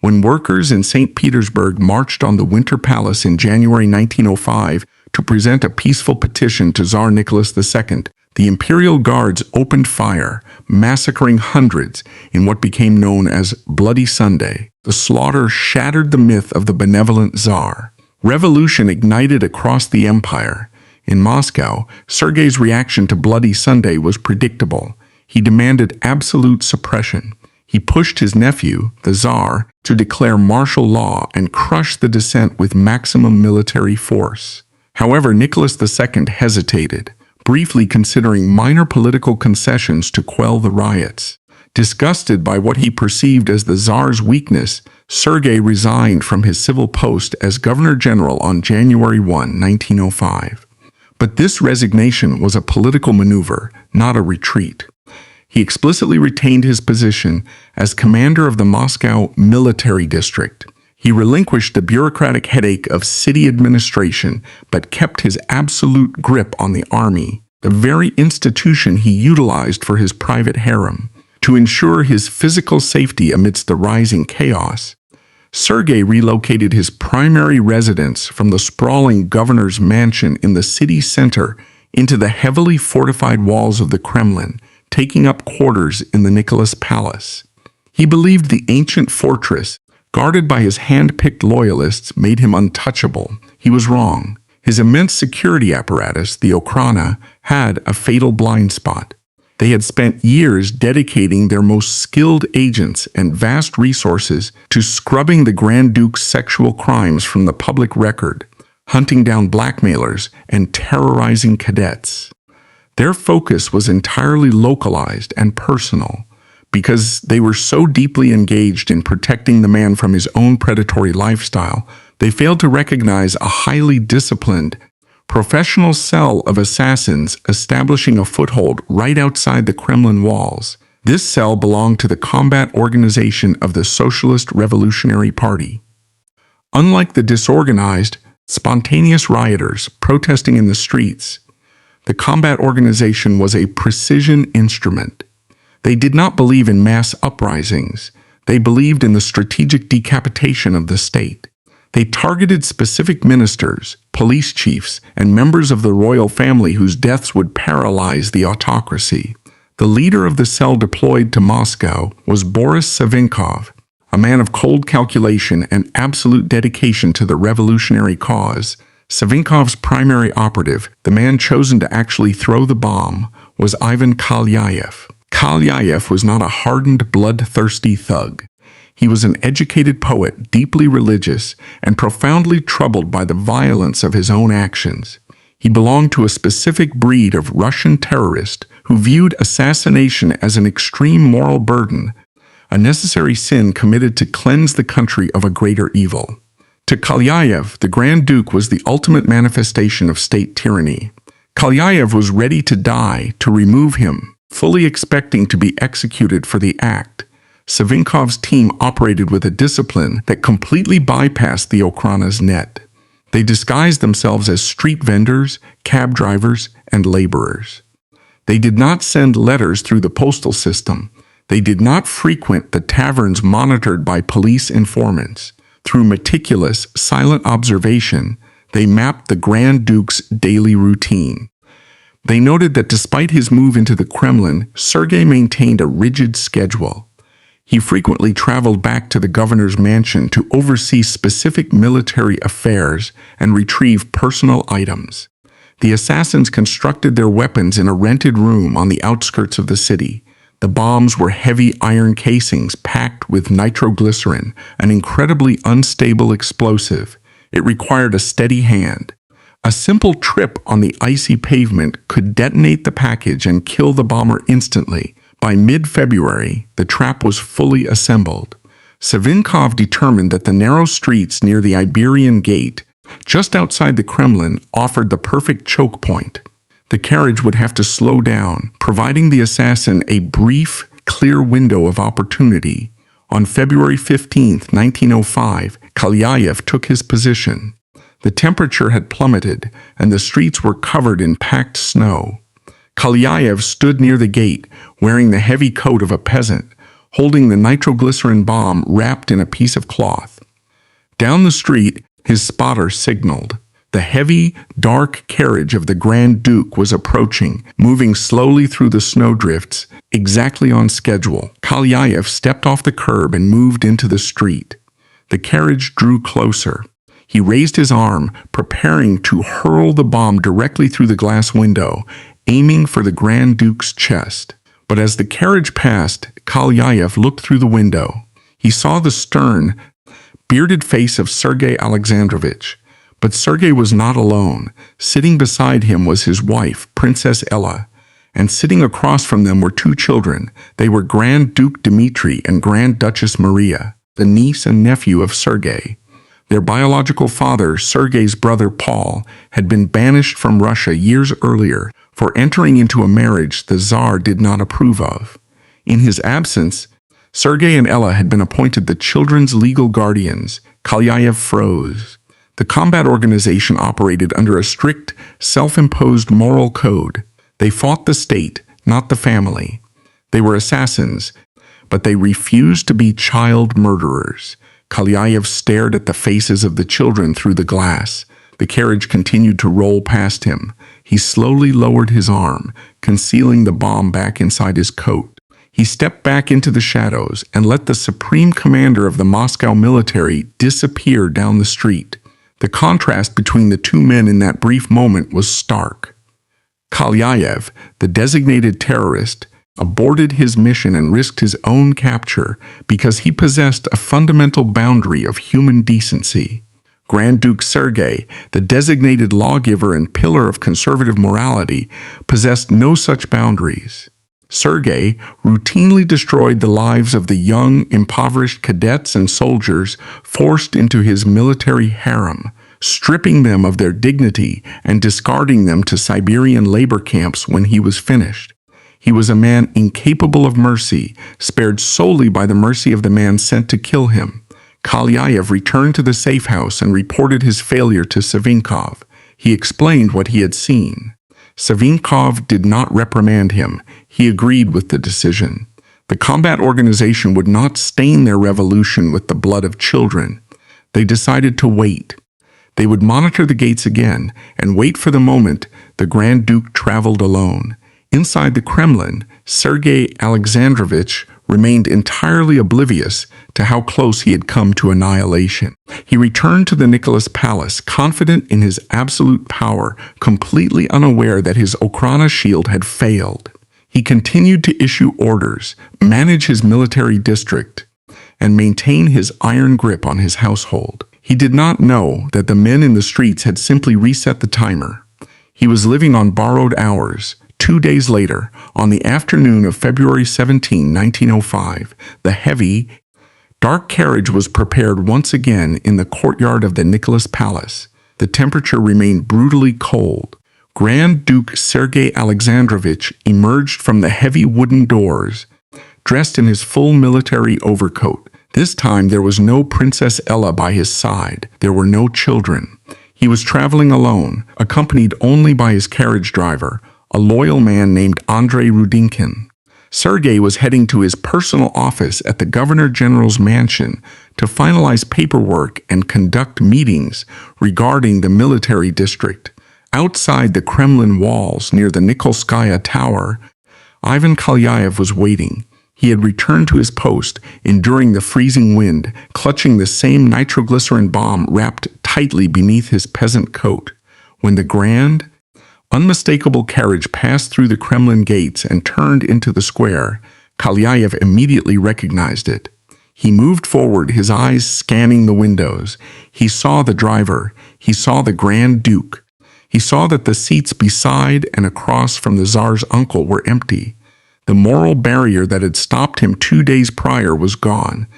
When workers in St. Petersburg marched on the Winter Palace in January 1905 to present a peaceful petition to Tsar Nicholas II, the Imperial Guards opened fire, massacring hundreds in what became known as Bloody Sunday. The slaughter shattered the myth of the benevolent Tsar. Revolution ignited across the empire. In Moscow, Sergei's reaction to Bloody Sunday was predictable. He demanded absolute suppression. He pushed his nephew, the Tsar, to declare martial law and crush the dissent with maximum military force. However, Nicholas II hesitated, briefly considering minor political concessions to quell the riots. Disgusted by what he perceived as the Tsar's weakness, Sergei resigned from his civil post as Governor-General on January 1, 1905. But this resignation was a political maneuver, not a retreat. He explicitly retained his position as commander of the Moscow military district. He relinquished the bureaucratic headache of city administration, but kept his absolute grip on the army, the very institution he utilized for his private harem. To ensure his physical safety amidst the rising chaos, Sergei relocated his primary residence from the sprawling governor's mansion in the city center into the heavily fortified walls of the Kremlin, taking up quarters in the Nicholas Palace. He believed the ancient fortress, guarded by his hand-picked loyalists, made him untouchable. He was wrong. His immense security apparatus, the Okhrana, had a fatal blind spot. They had spent years dedicating their most skilled agents and vast resources to scrubbing the Grand Duke's sexual crimes from the public record, hunting down blackmailers, and terrorizing cadets. Their focus was entirely localized and personal, because they were so deeply engaged in protecting the man from his own predatory lifestyle. They failed to recognize a highly disciplined, professional cell of assassins establishing a foothold right outside the Kremlin walls. This cell belonged to the combat organization of the Socialist Revolutionary Party. Unlike the disorganized, spontaneous rioters protesting in the streets, the combat organization was a precision instrument. They did not believe in mass uprisings. They believed in the strategic decapitation of the state. They targeted specific ministers, police chiefs, and members of the royal family whose deaths would paralyze the autocracy. The leader of the cell deployed to Moscow was Boris Savinkov, a man of cold calculation and absolute dedication to the revolutionary cause. Savinkov's primary operative, the man chosen to actually throw the bomb, was Ivan Kalyaev. Kalyaev was not a hardened, bloodthirsty thug. He was an educated poet, deeply religious, and profoundly troubled by the violence of his own actions. He belonged to a specific breed of Russian terrorist who viewed assassination as an extreme moral burden, a necessary sin committed to cleanse the country of a greater evil. To Kalyaev, the Grand Duke was the ultimate manifestation of state tyranny. Kalyaev was ready to die to remove him, fully expecting to be executed for the act. Savinkov's team operated with a discipline that completely bypassed the Okhrana's net. They disguised themselves as street vendors, cab drivers, and laborers. They did not send letters through the postal system. They did not frequent the taverns monitored by police informants. Through meticulous, silent observation, they mapped the Grand Duke's daily routine. They noted that despite his move into the Kremlin, Sergei maintained a rigid schedule. He frequently traveled back to the governor's mansion to oversee specific military affairs and retrieve personal items. The assassins constructed their weapons in a rented room on the outskirts of the city. The bombs were heavy iron casings packed with nitroglycerin, an incredibly unstable explosive. It required a steady hand. A simple trip on the icy pavement could detonate the package and kill the bomber instantly. By mid-February, the trap was fully assembled. Savinkov determined that the narrow streets near the Iberian Gate, just outside the Kremlin, offered the perfect choke point. The carriage would have to slow down, providing the assassin a brief, clear window of opportunity. On February 15, 1905, Kalyaev took his position. The temperature had plummeted, and the streets were covered in packed snow. Kalyaev stood near the gate, wearing the heavy coat of a peasant, holding the nitroglycerin bomb wrapped in a piece of cloth. Down the street, his spotter signaled. The heavy, dark carriage of the Grand Duke was approaching, moving slowly through the snowdrifts, exactly on schedule. Kalyaev stepped off the curb and moved into the street. The carriage drew closer. He raised his arm, preparing to hurl the bomb directly through the glass window, aiming for the Grand Duke's chest. But as the carriage passed, Kalyaev looked through the window. He saw the stern, bearded face of Sergei Alexandrovich. But Sergei was not alone. Sitting beside him was his wife, Princess Ella, and sitting across from them were two children. They were Grand Duke Dmitri and Grand Duchess Maria, the niece and nephew of Sergei. Their biological father, Sergei's brother Paul, had been banished from Russia years earlier for entering into a marriage the Tsar did not approve of. In his absence, Sergei and Ella had been appointed the children's legal guardians. Kalyaev froze. The combat organization operated under a strict, self-imposed moral code. They fought the state, not the family. They were assassins, but they refused to be child murderers. Kalyaev stared at the faces of the children through the glass. The carriage continued to roll past him. He slowly lowered his arm, concealing the bomb back inside his coat. He stepped back into the shadows and let the supreme commander of the Moscow military disappear down the street. The contrast between the two men in that brief moment was stark. Kalyaev, the designated terrorist, aborted his mission and risked his own capture because he possessed a fundamental boundary of human decency. Grand Duke Sergei, the designated lawgiver and pillar of conservative morality, possessed no such boundaries. Sergei routinely destroyed the lives of the young, impoverished cadets and soldiers forced into his military harem, stripping them of their dignity and discarding them to Siberian labor camps when he was finished. He was a man incapable of mercy, spared solely by the mercy of the man sent to kill him. Kalyaev returned to the safe house and reported his failure to Savinkov. He explained what he had seen. Savinkov did not reprimand him. He agreed with the decision. The combat organization would not stain their revolution with the blood of children. They decided to wait. They would monitor the gates again and wait for the moment the Grand Duke traveled alone. Inside the Kremlin, Sergei Alexandrovich remained entirely oblivious to how close he had come to annihilation. He returned to the Nicholas Palace, confident in his absolute power, completely unaware that his Okhrana shield had failed. He continued to issue orders, manage his military district, and maintain his iron grip on his household. He did not know that the men in the streets had simply reset the timer. He was living on borrowed hours. 2 days later, on the afternoon of February 17, 1905, the heavy, dark carriage was prepared once again in the courtyard of the Nicholas Palace. The temperature remained brutally cold. Grand Duke Sergei Alexandrovich emerged from the heavy wooden doors, dressed in his full military overcoat. This time there was no Princess Ella by his side. There were no children. He was traveling alone, accompanied only by his carriage driver, a loyal man named Andrei Rudinkin. Sergei was heading to his personal office at the Governor-General's mansion to finalize paperwork and conduct meetings regarding the military district. Outside the Kremlin walls near the Nikolskaya Tower, Ivan Kalyaev was waiting. He had returned to his post, enduring the freezing wind, clutching the same nitroglycerin bomb wrapped tightly beneath his peasant coat. When the grand, unmistakable carriage passed through the Kremlin gates and turned into the square, Kalyaev immediately recognized it. He moved forward, his eyes scanning the windows. He saw the driver. He saw the Grand Duke. He saw that the seats beside and across from the Tsar's uncle were empty. The moral barrier that had stopped him 2 days prior was gone.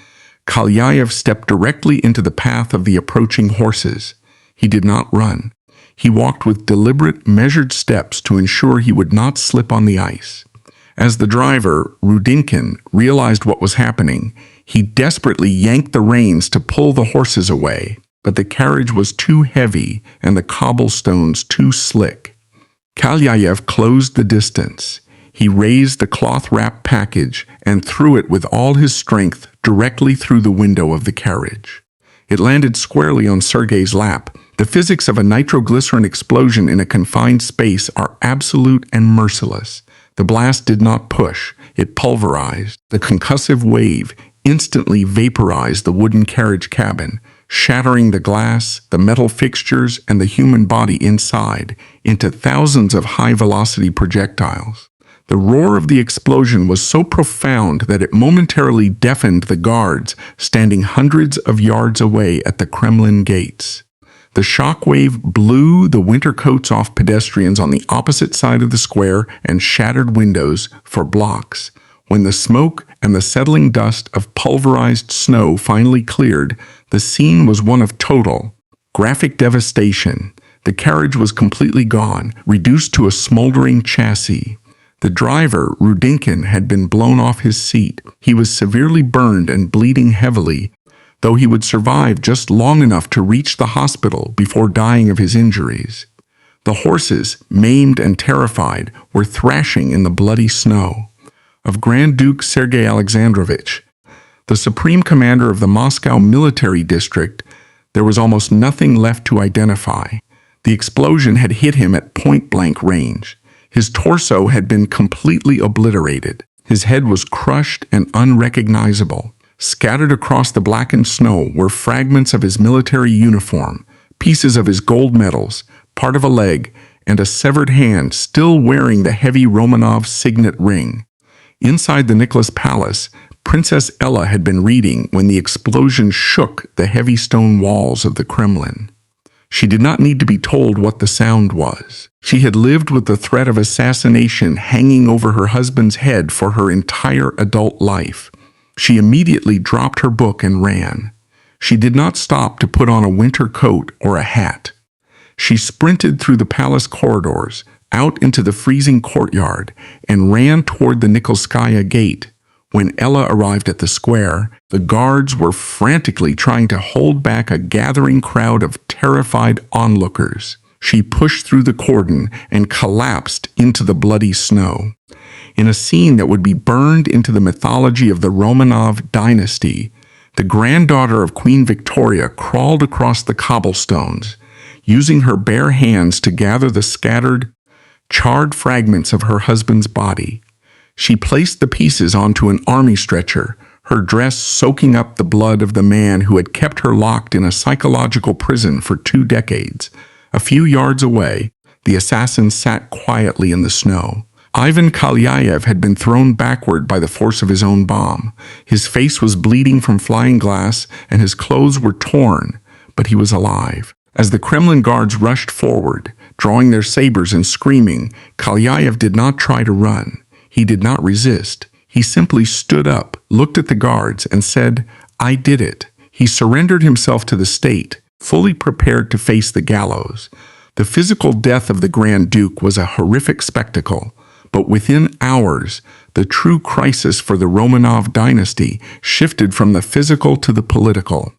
Kalyaev stepped directly into the path of the approaching horses. He did not run. He walked with deliberate, measured steps to ensure he would not slip on the ice. As the driver, Rudinkin, realized what was happening, he desperately yanked the reins to pull the horses away, but the carriage was too heavy and the cobblestones too slick. Kalyaev closed the distance. He raised the cloth-wrapped package and threw it with all his strength directly through the window of the carriage. It landed squarely on Sergei's lap. The physics of a nitroglycerin explosion in a confined space are absolute and merciless. The blast did not push, it pulverized. The concussive wave instantly vaporized the wooden carriage cabin, shattering the glass, the metal fixtures, and the human body inside into thousands of high-velocity projectiles. The roar of the explosion was so profound that it momentarily deafened the guards standing hundreds of yards away at the Kremlin gates. The shockwave blew the winter coats off pedestrians on the opposite side of the square and shattered windows for blocks. When the smoke and the settling dust of pulverized snow finally cleared, the scene was one of total, graphic devastation. The carriage was completely gone, reduced to a smoldering chassis. The driver, Rudinkin, had been blown off his seat. He was severely burned and bleeding heavily, though he would survive just long enough to reach the hospital before dying of his injuries. The horses, maimed and terrified, were thrashing in the bloody snow. Of Grand Duke Sergei Alexandrovich, the supreme commander of the Moscow military district, there was almost nothing left to identify. The explosion had hit him at point-blank range. His torso had been completely obliterated. His head was crushed and unrecognizable. Scattered across the blackened snow were fragments of his military uniform, pieces of his gold medals, part of a leg, and a severed hand still wearing the heavy Romanov signet ring. Inside the Nicholas Palace, Princess Ella had been reading when the explosion shook the heavy stone walls of the Kremlin. She did not need to be told what the sound was. She had lived with the threat of assassination hanging over her husband's head for her entire adult life. She immediately dropped her book and ran. She did not stop to put on a winter coat or a hat. She sprinted through the palace corridors, out into the freezing courtyard, and ran toward the Nikolskaya gate. When Ella arrived at the square, the guards were frantically trying to hold back a gathering crowd of terrified onlookers. She pushed through the cordon and collapsed into the bloody snow. In a scene that would be burned into the mythology of the Romanov dynasty, the granddaughter of Queen Victoria crawled across the cobblestones, using her bare hands to gather the scattered, charred fragments of her husband's body. She placed the pieces onto an army stretcher, her dress soaking up the blood of the man who had kept her locked in a psychological prison for 2 decades. A few yards away, the assassin sat quietly in the snow. Ivan Kalyaev had been thrown backward by the force of his own bomb. His face was bleeding from flying glass, and his clothes were torn, but he was alive. As the Kremlin guards rushed forward, drawing their sabers and screaming, Kalyaev did not try to run. He did not resist. He simply stood up, looked at the guards, and said, "I did it." He surrendered himself to the state, fully prepared to face the gallows. The physical death of the Grand Duke was a horrific spectacle, but within hours, the true crisis for the Romanov dynasty shifted from the physical to the political.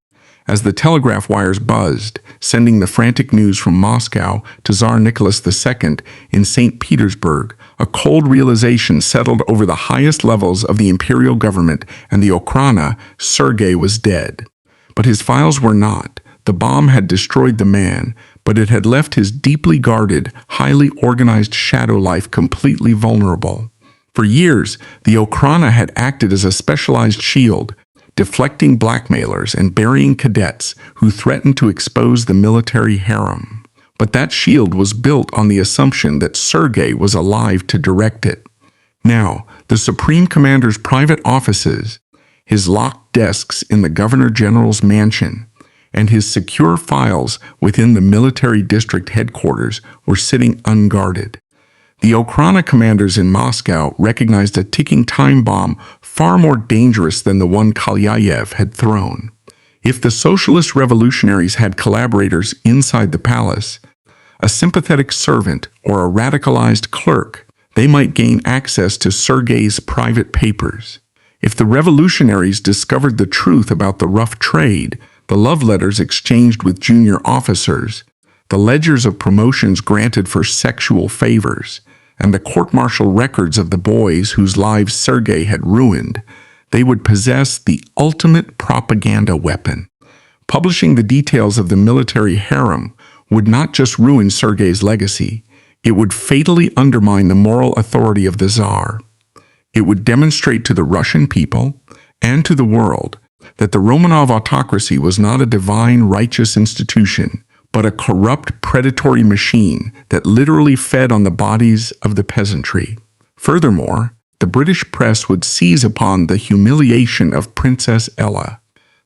As the telegraph wires buzzed, sending the frantic news from Moscow to Tsar Nicholas II in St. Petersburg, a cold realization settled over the highest levels of the imperial government, and the Okhrana, Sergei, was dead. But his files were not. The bomb had destroyed the man, but it had left his deeply guarded, highly organized shadow life completely vulnerable. For years, the Okhrana had acted as a specialized shield, deflecting blackmailers and burying cadets who threatened to expose the military harem. But that shield was built on the assumption that Sergei was alive to direct it. Now, the Supreme Commander's private offices, his locked desks in the Governor General's mansion, and his secure files within the military district headquarters were sitting unguarded. The Okhrana commanders in Moscow recognized a ticking time bomb far more dangerous than the one Kalyaev had thrown. If the Socialist Revolutionaries had collaborators inside the palace, a sympathetic servant or a radicalized clerk, they might gain access to Sergei's private papers. If the revolutionaries discovered the truth about the rough trade, the love letters exchanged with junior officers, the ledgers of promotions granted for sexual favors, and the court-martial records of the boys whose lives Sergei had ruined, they would possess the ultimate propaganda weapon. Publishing the details of the military harem would not just ruin Sergei's legacy, it would fatally undermine the moral authority of the Tsar. It would demonstrate to the Russian people and to the world that the Romanov autocracy was not a divine, righteous institution, but a corrupt, predatory machine that literally fed on the bodies of the peasantry. Furthermore, the British press would seize upon the humiliation of Princess Ella.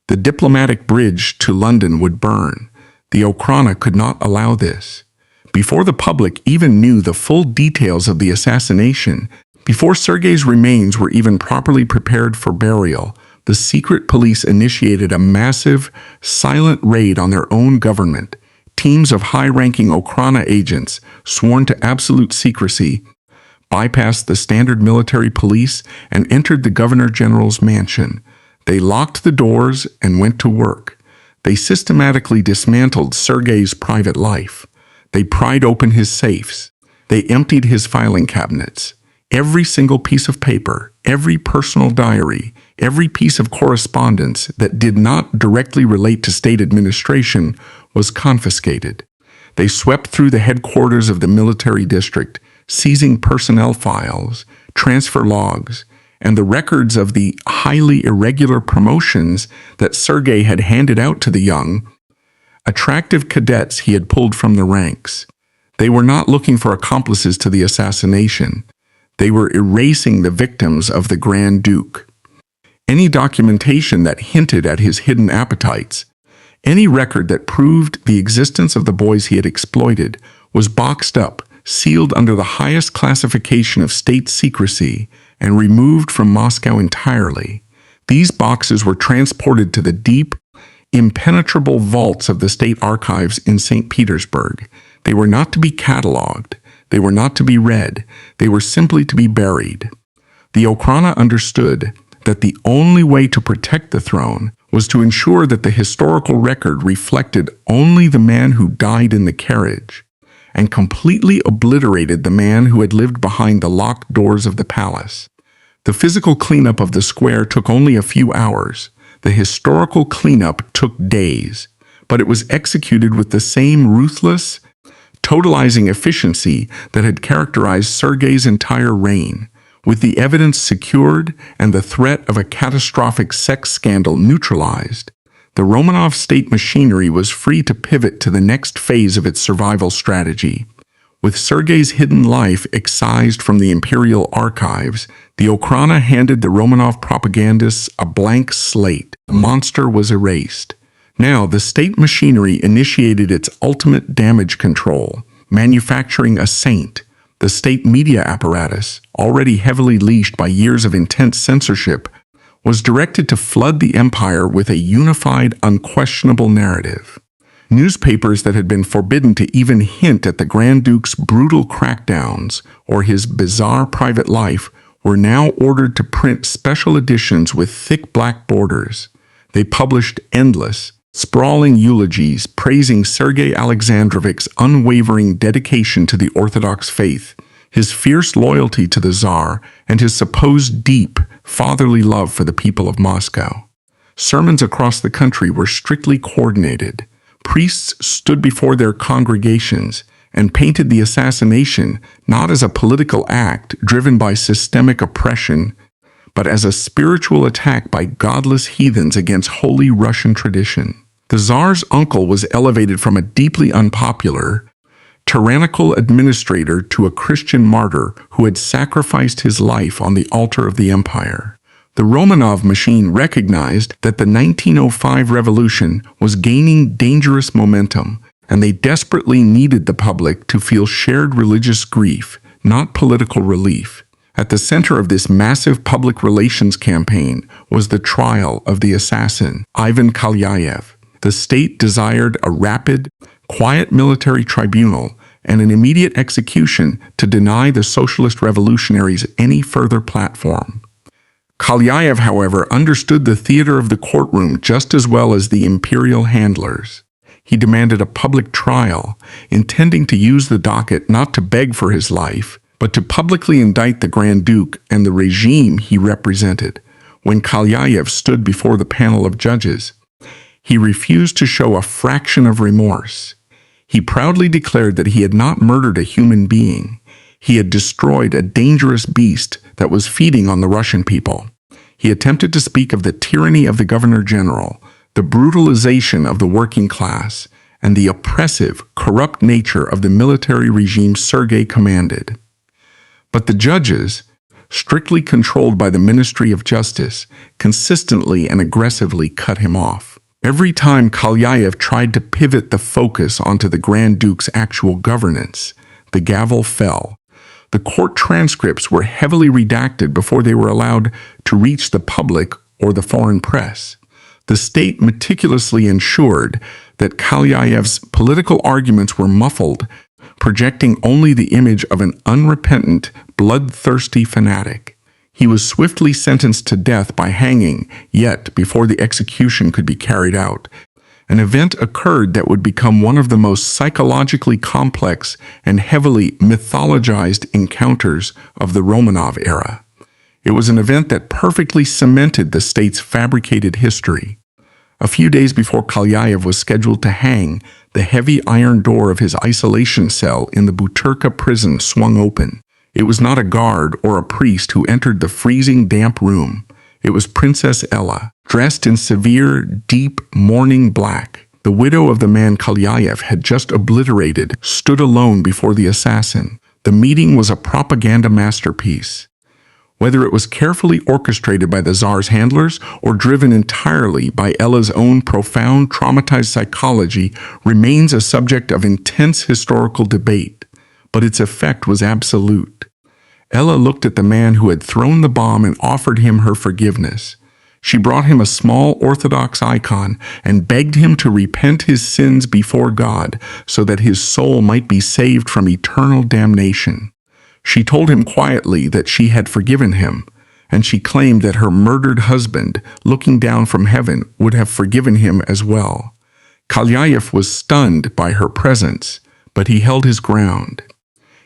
The diplomatic bridge to London would burn. The Okhrana could not allow this. Before the public even knew the full details of the assassination, before Sergei's remains were even properly prepared for burial, the secret police initiated a massive, silent raid on their own government. Teams of high-ranking Okhrana agents, sworn to absolute secrecy, bypassed the standard military police and entered the Governor-General's mansion. They locked the doors and went to work. They systematically dismantled Sergei's private life. They pried open his safes. They emptied his filing cabinets. Every single piece of paper, every personal diary, every piece of correspondence that did not directly relate to state administration was confiscated. They swept through the headquarters of the military district, seizing personnel files, transfer logs, and the records of the highly irregular promotions that Sergei had handed out to the young, attractive cadets he had pulled from the ranks. They were not looking for accomplices to the assassination. They were erasing the victims of the Grand Duke. Any documentation that hinted at his hidden appetites, any record that proved the existence of the boys he had exploited, was boxed up, sealed under the highest classification of state secrecy, and removed from Moscow entirely. These boxes were transported to the deep, impenetrable vaults of the state archives in St. Petersburg. They were not to be catalogued. They were not to be read. They were simply to be buried. The Okhrana understood that the only way to protect the throne was to ensure that the historical record reflected only the man who died in the carriage, and completely obliterated the man who had lived behind the locked doors of the palace. The physical cleanup of the square took only a few hours. The historical cleanup took days, but it was executed with the same ruthless, totalizing efficiency that had characterized Sergei's entire reign. With the evidence secured and the threat of a catastrophic sex scandal neutralized, the Romanov state machinery was free to pivot to the next phase of its survival strategy. With Sergei's hidden life excised from the imperial archives, the Okhrana handed the Romanov propagandists a blank slate. The monster was erased. Now, the state machinery initiated its ultimate damage control, manufacturing a saint. The state media apparatus, already heavily leashed by years of intense censorship, was directed to flood the empire with a unified, unquestionable narrative. Newspapers that had been forbidden to even hint at the Grand Duke's brutal crackdowns or his bizarre private life were now ordered to print special editions with thick black borders. They published endless, sprawling eulogies praising Sergei Alexandrovich's unwavering dedication to the Orthodox faith, his fierce loyalty to the Tsar, and his supposed deep, fatherly love for the people of Moscow. Sermons across the country were strictly coordinated. Priests stood before their congregations and painted the assassination not as a political act driven by systemic oppression, but as a spiritual attack by godless heathens against holy Russian tradition. The Tsar's uncle was elevated from a deeply unpopular, tyrannical administrator to a Christian martyr who had sacrificed his life on the altar of the empire. The Romanov machine recognized that the 1905 revolution was gaining dangerous momentum, and they desperately needed the public to feel shared religious grief, not political relief. At the center of this massive public relations campaign was the trial of the assassin, Ivan Kalyaev. The state desired a rapid, quiet military tribunal and an immediate execution to deny the Socialist Revolutionaries any further platform. Kalyaev, however, understood the theater of the courtroom just as well as the imperial handlers. He demanded a public trial, intending to use the docket not to beg for his life, but to publicly indict the Grand Duke and the regime he represented. When Kalyaev stood before the panel of judges, he refused to show a fraction of remorse. He proudly declared that he had not murdered a human being. He had destroyed a dangerous beast that was feeding on the Russian people. He attempted to speak of the tyranny of the Governor-General, the brutalization of the working class, and the oppressive, corrupt nature of the military regime Sergei commanded. But the judges, strictly controlled by the Ministry of Justice, consistently and aggressively cut him off. Every time Kalyaev tried to pivot the focus onto the Grand Duke's actual governance, the gavel fell. The court transcripts were heavily redacted before they were allowed to reach the public or the foreign press. The state meticulously ensured that Kalyaev's political arguments were muffled, projecting only the image of an unrepentant, bloodthirsty fanatic. He was swiftly sentenced to death by hanging, yet before the execution could be carried out, an event occurred that would become one of the most psychologically complex and heavily mythologized encounters of the Romanov era. It was an event that perfectly cemented the state's fabricated history. A few days before Kalyaev was scheduled to hang, the heavy iron door of his isolation cell in the Butyrka prison swung open. It was not a guard or a priest who entered the freezing, damp room. It was Princess Ella, dressed in severe, deep mourning black. The widow of the man Kalyaev had just obliterated stood alone before the assassin. The meeting was a propaganda masterpiece. Whether it was carefully orchestrated by the Tsar's handlers or driven entirely by Ella's own profound traumatized psychology remains a subject of intense historical debate, but its effect was absolute. Ella looked at the man who had thrown the bomb and offered him her forgiveness. She brought him a small Orthodox icon and begged him to repent his sins before God so that his soul might be saved from eternal damnation. She told him quietly that she had forgiven him, and she claimed that her murdered husband, looking down from heaven, would have forgiven him as well. Kalyaev was stunned by her presence, but he held his ground.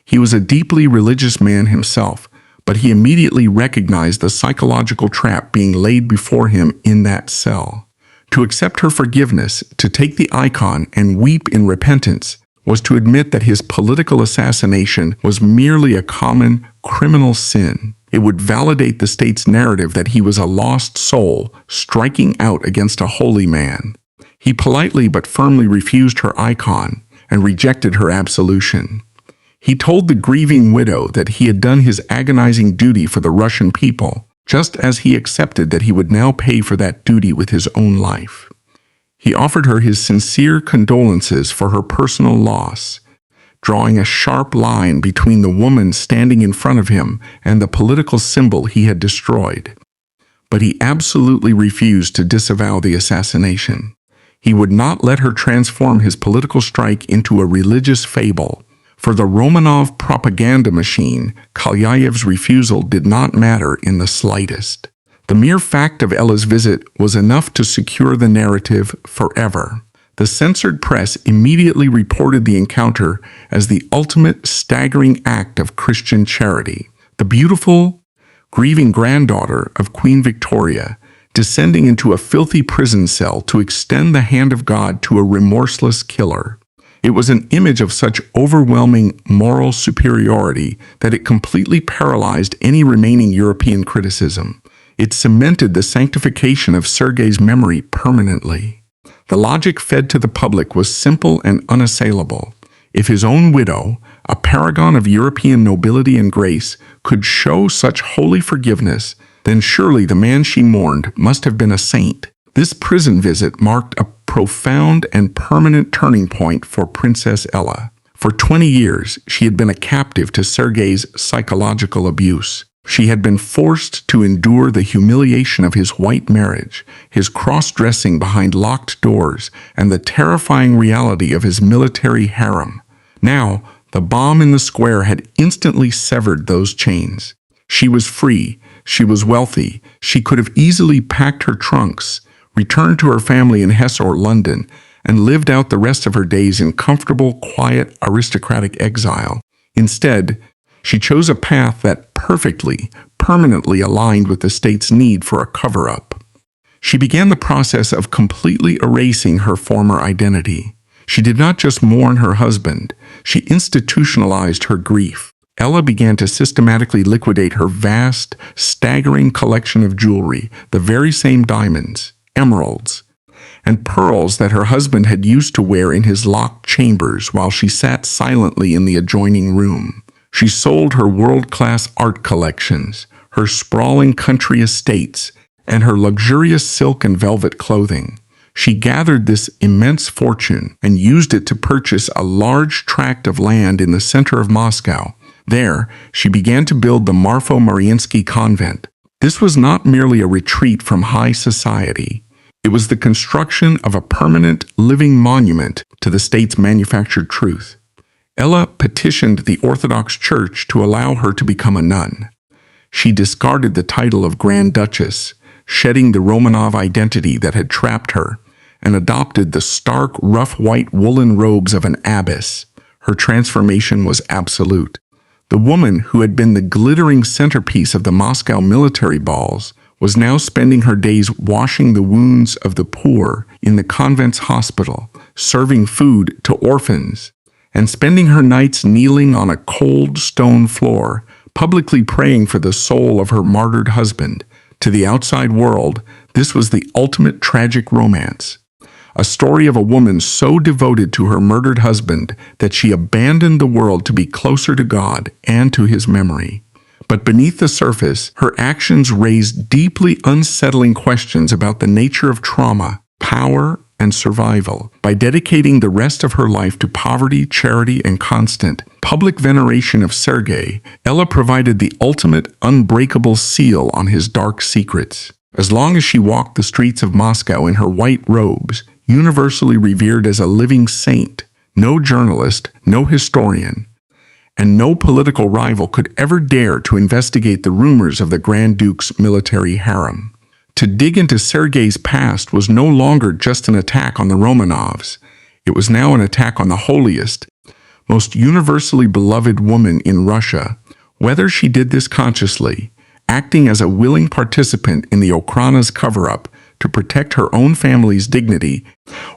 He was a deeply religious man himself, but he immediately recognized the psychological trap being laid before him in that cell. To accept her forgiveness, to take the icon and weep in repentance, was to admit that his political assassination was merely a common criminal sin. It would validate the state's narrative that he was a lost soul striking out against a holy man. He politely but firmly refused her icon and rejected her absolution. He told the grieving widow that he had done his agonizing duty for the Russian people, just as he accepted that he would now pay for that duty with his own life. He offered her his sincere condolences for her personal loss, drawing a sharp line between the woman standing in front of him and the political symbol he had destroyed. But he absolutely refused to disavow the assassination. He would not let her transform his political strike into a religious fable. For the Romanov propaganda machine, Kalyaev's refusal did not matter in the slightest. The mere fact of Ella's visit was enough to secure the narrative forever. The censored press immediately reported the encounter as the ultimate staggering act of Christian charity. The beautiful, grieving granddaughter of Queen Victoria descending into a filthy prison cell to extend the hand of God to a remorseless killer. It was an image of such overwhelming moral superiority that it completely paralyzed any remaining European criticism. It cemented the sanctification of Sergei's memory permanently. The logic fed to the public was simple and unassailable. If his own widow, a paragon of European nobility and grace, could show such holy forgiveness, then surely the man she mourned must have been a saint. This prison visit marked a profound and permanent turning point for Princess Ella. For 20 years, she had been a captive to Sergei's psychological abuse. She had been forced to endure the humiliation of his white marriage, his cross-dressing behind locked doors, and the terrifying reality of his military harem. Now, the bomb in the square had instantly severed those chains. She was free, she was wealthy, she could have easily packed her trunks, returned to her family in Hesse or London, and lived out the rest of her days in comfortable, quiet, aristocratic exile. Instead, she chose a path that perfectly, permanently aligned with the state's need for a cover-up. She began the process of completely erasing her former identity. She did not just mourn her husband, she institutionalized her grief. Ella began to systematically liquidate her vast, staggering collection of jewelry, the very same diamonds, emeralds, and pearls that her husband had used to wear in his locked chambers while she sat silently in the adjoining room. She sold her world-class art collections, her sprawling country estates, and her luxurious silk and velvet clothing. She gathered this immense fortune and used it to purchase a large tract of land in the center of Moscow. There, she began to build the Marfo-Mariinsky convent. This was not merely a retreat from high society. It was the construction of a permanent, living monument to the state's manufactured truth. Ella petitioned the Orthodox Church to allow her to become a nun. She discarded the title of Grand Duchess, shedding the Romanov identity that had trapped her, and adopted the stark, rough white woolen robes of an abbess. Her transformation was absolute. The woman who had been the glittering centerpiece of the Moscow military balls was now spending her days washing the wounds of the poor in the convent's hospital, serving food to orphans, and spending her nights kneeling on a cold stone floor, publicly praying for the soul of her martyred husband. To the outside world, this was the ultimate tragic romance. A story of a woman so devoted to her murdered husband that she abandoned the world to be closer to God and to his memory. But beneath the surface, her actions raised deeply unsettling questions about the nature of trauma, power, and survival. By dedicating the rest of her life to poverty, charity, and constant public veneration of Sergei, Ella provided the ultimate unbreakable seal on his dark secrets. As long as she walked the streets of Moscow in her white robes, universally revered as a living saint, no journalist, no historian, and no political rival could ever dare to investigate the rumors of the Grand Duke's military harem. To dig into Sergei's past was no longer just an attack on the Romanovs. It was now an attack on the holiest, most universally beloved woman in Russia. Whether she did this consciously, acting as a willing participant in the Okhrana's cover-up to protect her own family's dignity,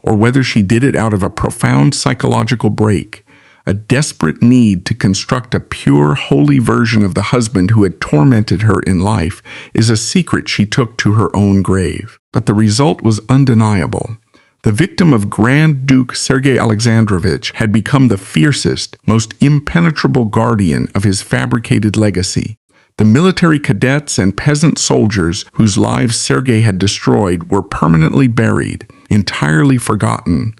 or whether she did it out of a profound psychological break, a desperate need to construct a pure, holy version of the husband who had tormented her in life, is a secret she took to her own grave. But the result was undeniable. The victim of Grand Duke Sergei Alexandrovich had become the fiercest, most impenetrable guardian of his fabricated legacy. The military cadets and peasant soldiers whose lives Sergei had destroyed were permanently buried, entirely forgotten,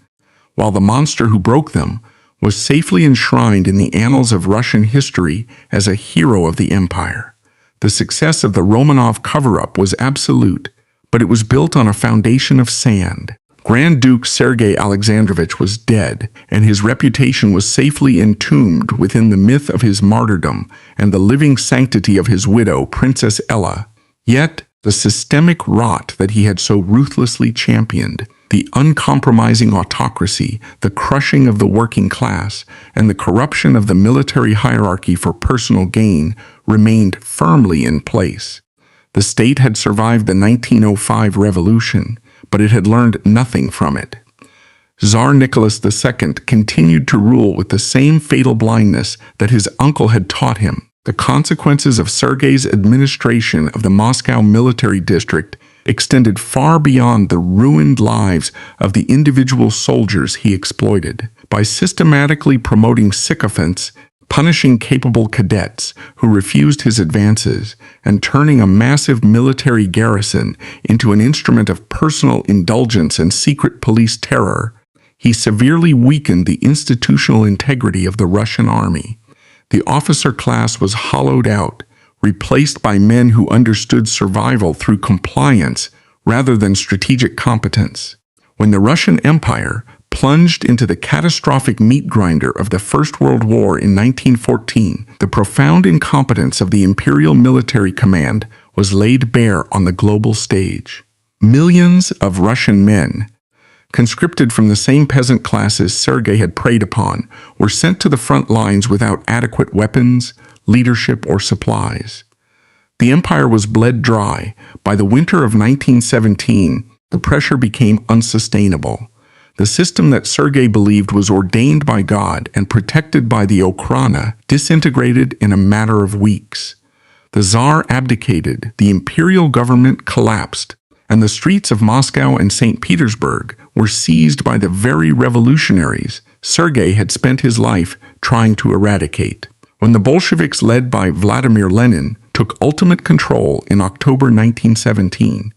while the monster who broke them was safely enshrined in the annals of Russian history as a hero of the empire. The success of the Romanov cover-up was absolute, but it was built on a foundation of sand. Grand Duke Sergei Alexandrovich was dead, and his reputation was safely entombed within the myth of his martyrdom and the living sanctity of his widow, Princess Ella. Yet, the systemic rot that he had so ruthlessly championed, the uncompromising autocracy, the crushing of the working class, and the corruption of the military hierarchy for personal gain remained firmly in place. The state had survived the 1905 revolution, but it had learned nothing from it. Tsar Nicholas II continued to rule with the same fatal blindness that his uncle had taught him. The consequences of Sergei's administration of the Moscow military district extended far beyond the ruined lives of the individual soldiers he exploited. By systematically promoting sycophants, punishing capable cadets who refused his advances, and turning a massive military garrison into an instrument of personal indulgence and secret police terror, he severely weakened the institutional integrity of the Russian army. The officer class was hollowed out, replaced by men who understood survival through compliance rather than strategic competence. When the Russian Empire plunged into the catastrophic meat grinder of the First World War in 1914, the profound incompetence of the Imperial Military Command was laid bare on the global stage. Millions of Russian men, conscripted from the same peasant classes Sergei had preyed upon, were sent to the front lines without adequate weapons, leadership, or supplies. The empire was bled dry. By the winter of 1917, the pressure became unsustainable. The system that Sergei believed was ordained by God and protected by the Okhrana disintegrated in a matter of weeks. The Tsar abdicated, the imperial government collapsed, and the streets of Moscow and St. Petersburg were seized by the very revolutionaries Sergei had spent his life trying to eradicate. When the Bolsheviks led by Vladimir Lenin took ultimate control in October 1917.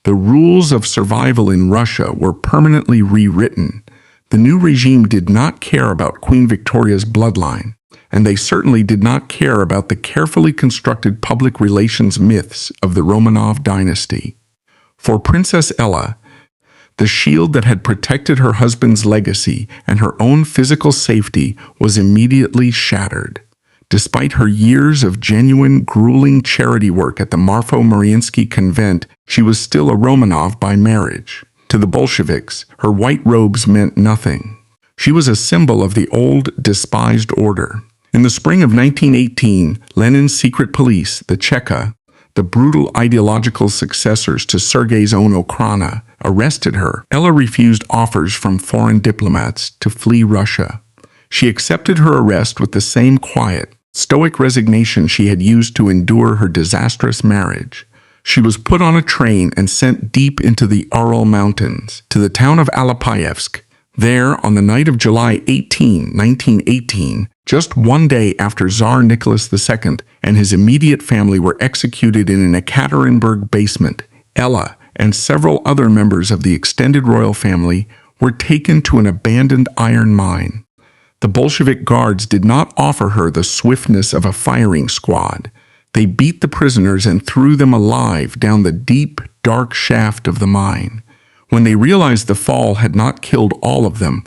The rules of survival in Russia were permanently rewritten. The new regime did not care about Queen Victoria's bloodline, and they certainly did not care about the carefully constructed public relations myths of the Romanov dynasty. For Princess Ella, the shield that had protected her husband's legacy and her own physical safety was immediately shattered. Despite her years of genuine, grueling charity work at the Marfo-Mariinsky convent, she was still a Romanov by marriage. To the Bolsheviks, her white robes meant nothing. She was a symbol of the old, despised order. In the spring of 1918, Lenin's secret police, the Cheka, the brutal ideological successors to Sergei's own Okhrana, arrested her. Ella refused offers from foreign diplomats to flee Russia. She accepted her arrest with the same quiet, stoic resignation she had used to endure her disastrous marriage. She was put on a train and sent deep into the Ural Mountains, to the town of Alapayevsk. There, on the night of July 18, 1918, just one day after Tsar Nicholas II and his immediate family were executed in an Ekaterinburg basement, Ella and several other members of the extended royal family were taken to an abandoned iron mine. The Bolshevik guards did not offer her the swiftness of a firing squad. They beat the prisoners and threw them alive down the deep, dark shaft of the mine. When they realized the fall had not killed all of them,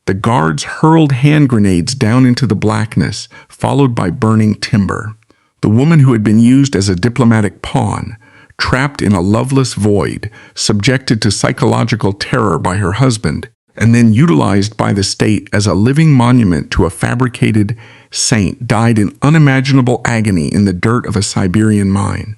the guards hurled hand grenades down into the blackness, followed by burning timber. The woman who had been used as a diplomatic pawn, trapped in a loveless void, subjected to psychological terror by her husband, and then utilized by the state as a living monument to a fabricated saint, died in unimaginable agony in the dirt of a Siberian mine.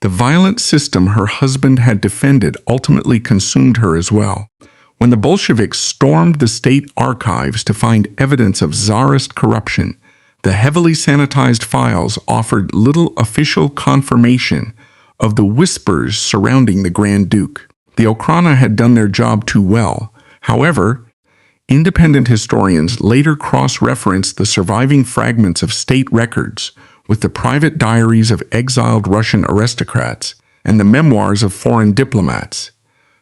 The violent system her husband had defended ultimately consumed her as well. When the Bolsheviks stormed the state archives to find evidence of Tsarist corruption, the heavily sanitized files offered little official confirmation of the whispers surrounding the Grand Duke. The Okhrana had done their job too well. However, independent historians later cross-referenced the surviving fragments of state records with the private diaries of exiled Russian aristocrats and the memoirs of foreign diplomats.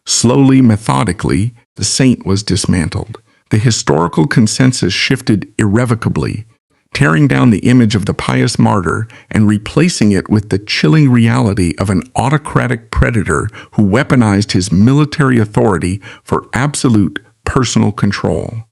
Slowly, methodically, the saint was dismantled. The historical consensus shifted irrevocably, tearing down the image of the pious martyr and replacing it with the chilling reality of an autocratic predator who weaponized his military authority for absolute personal control.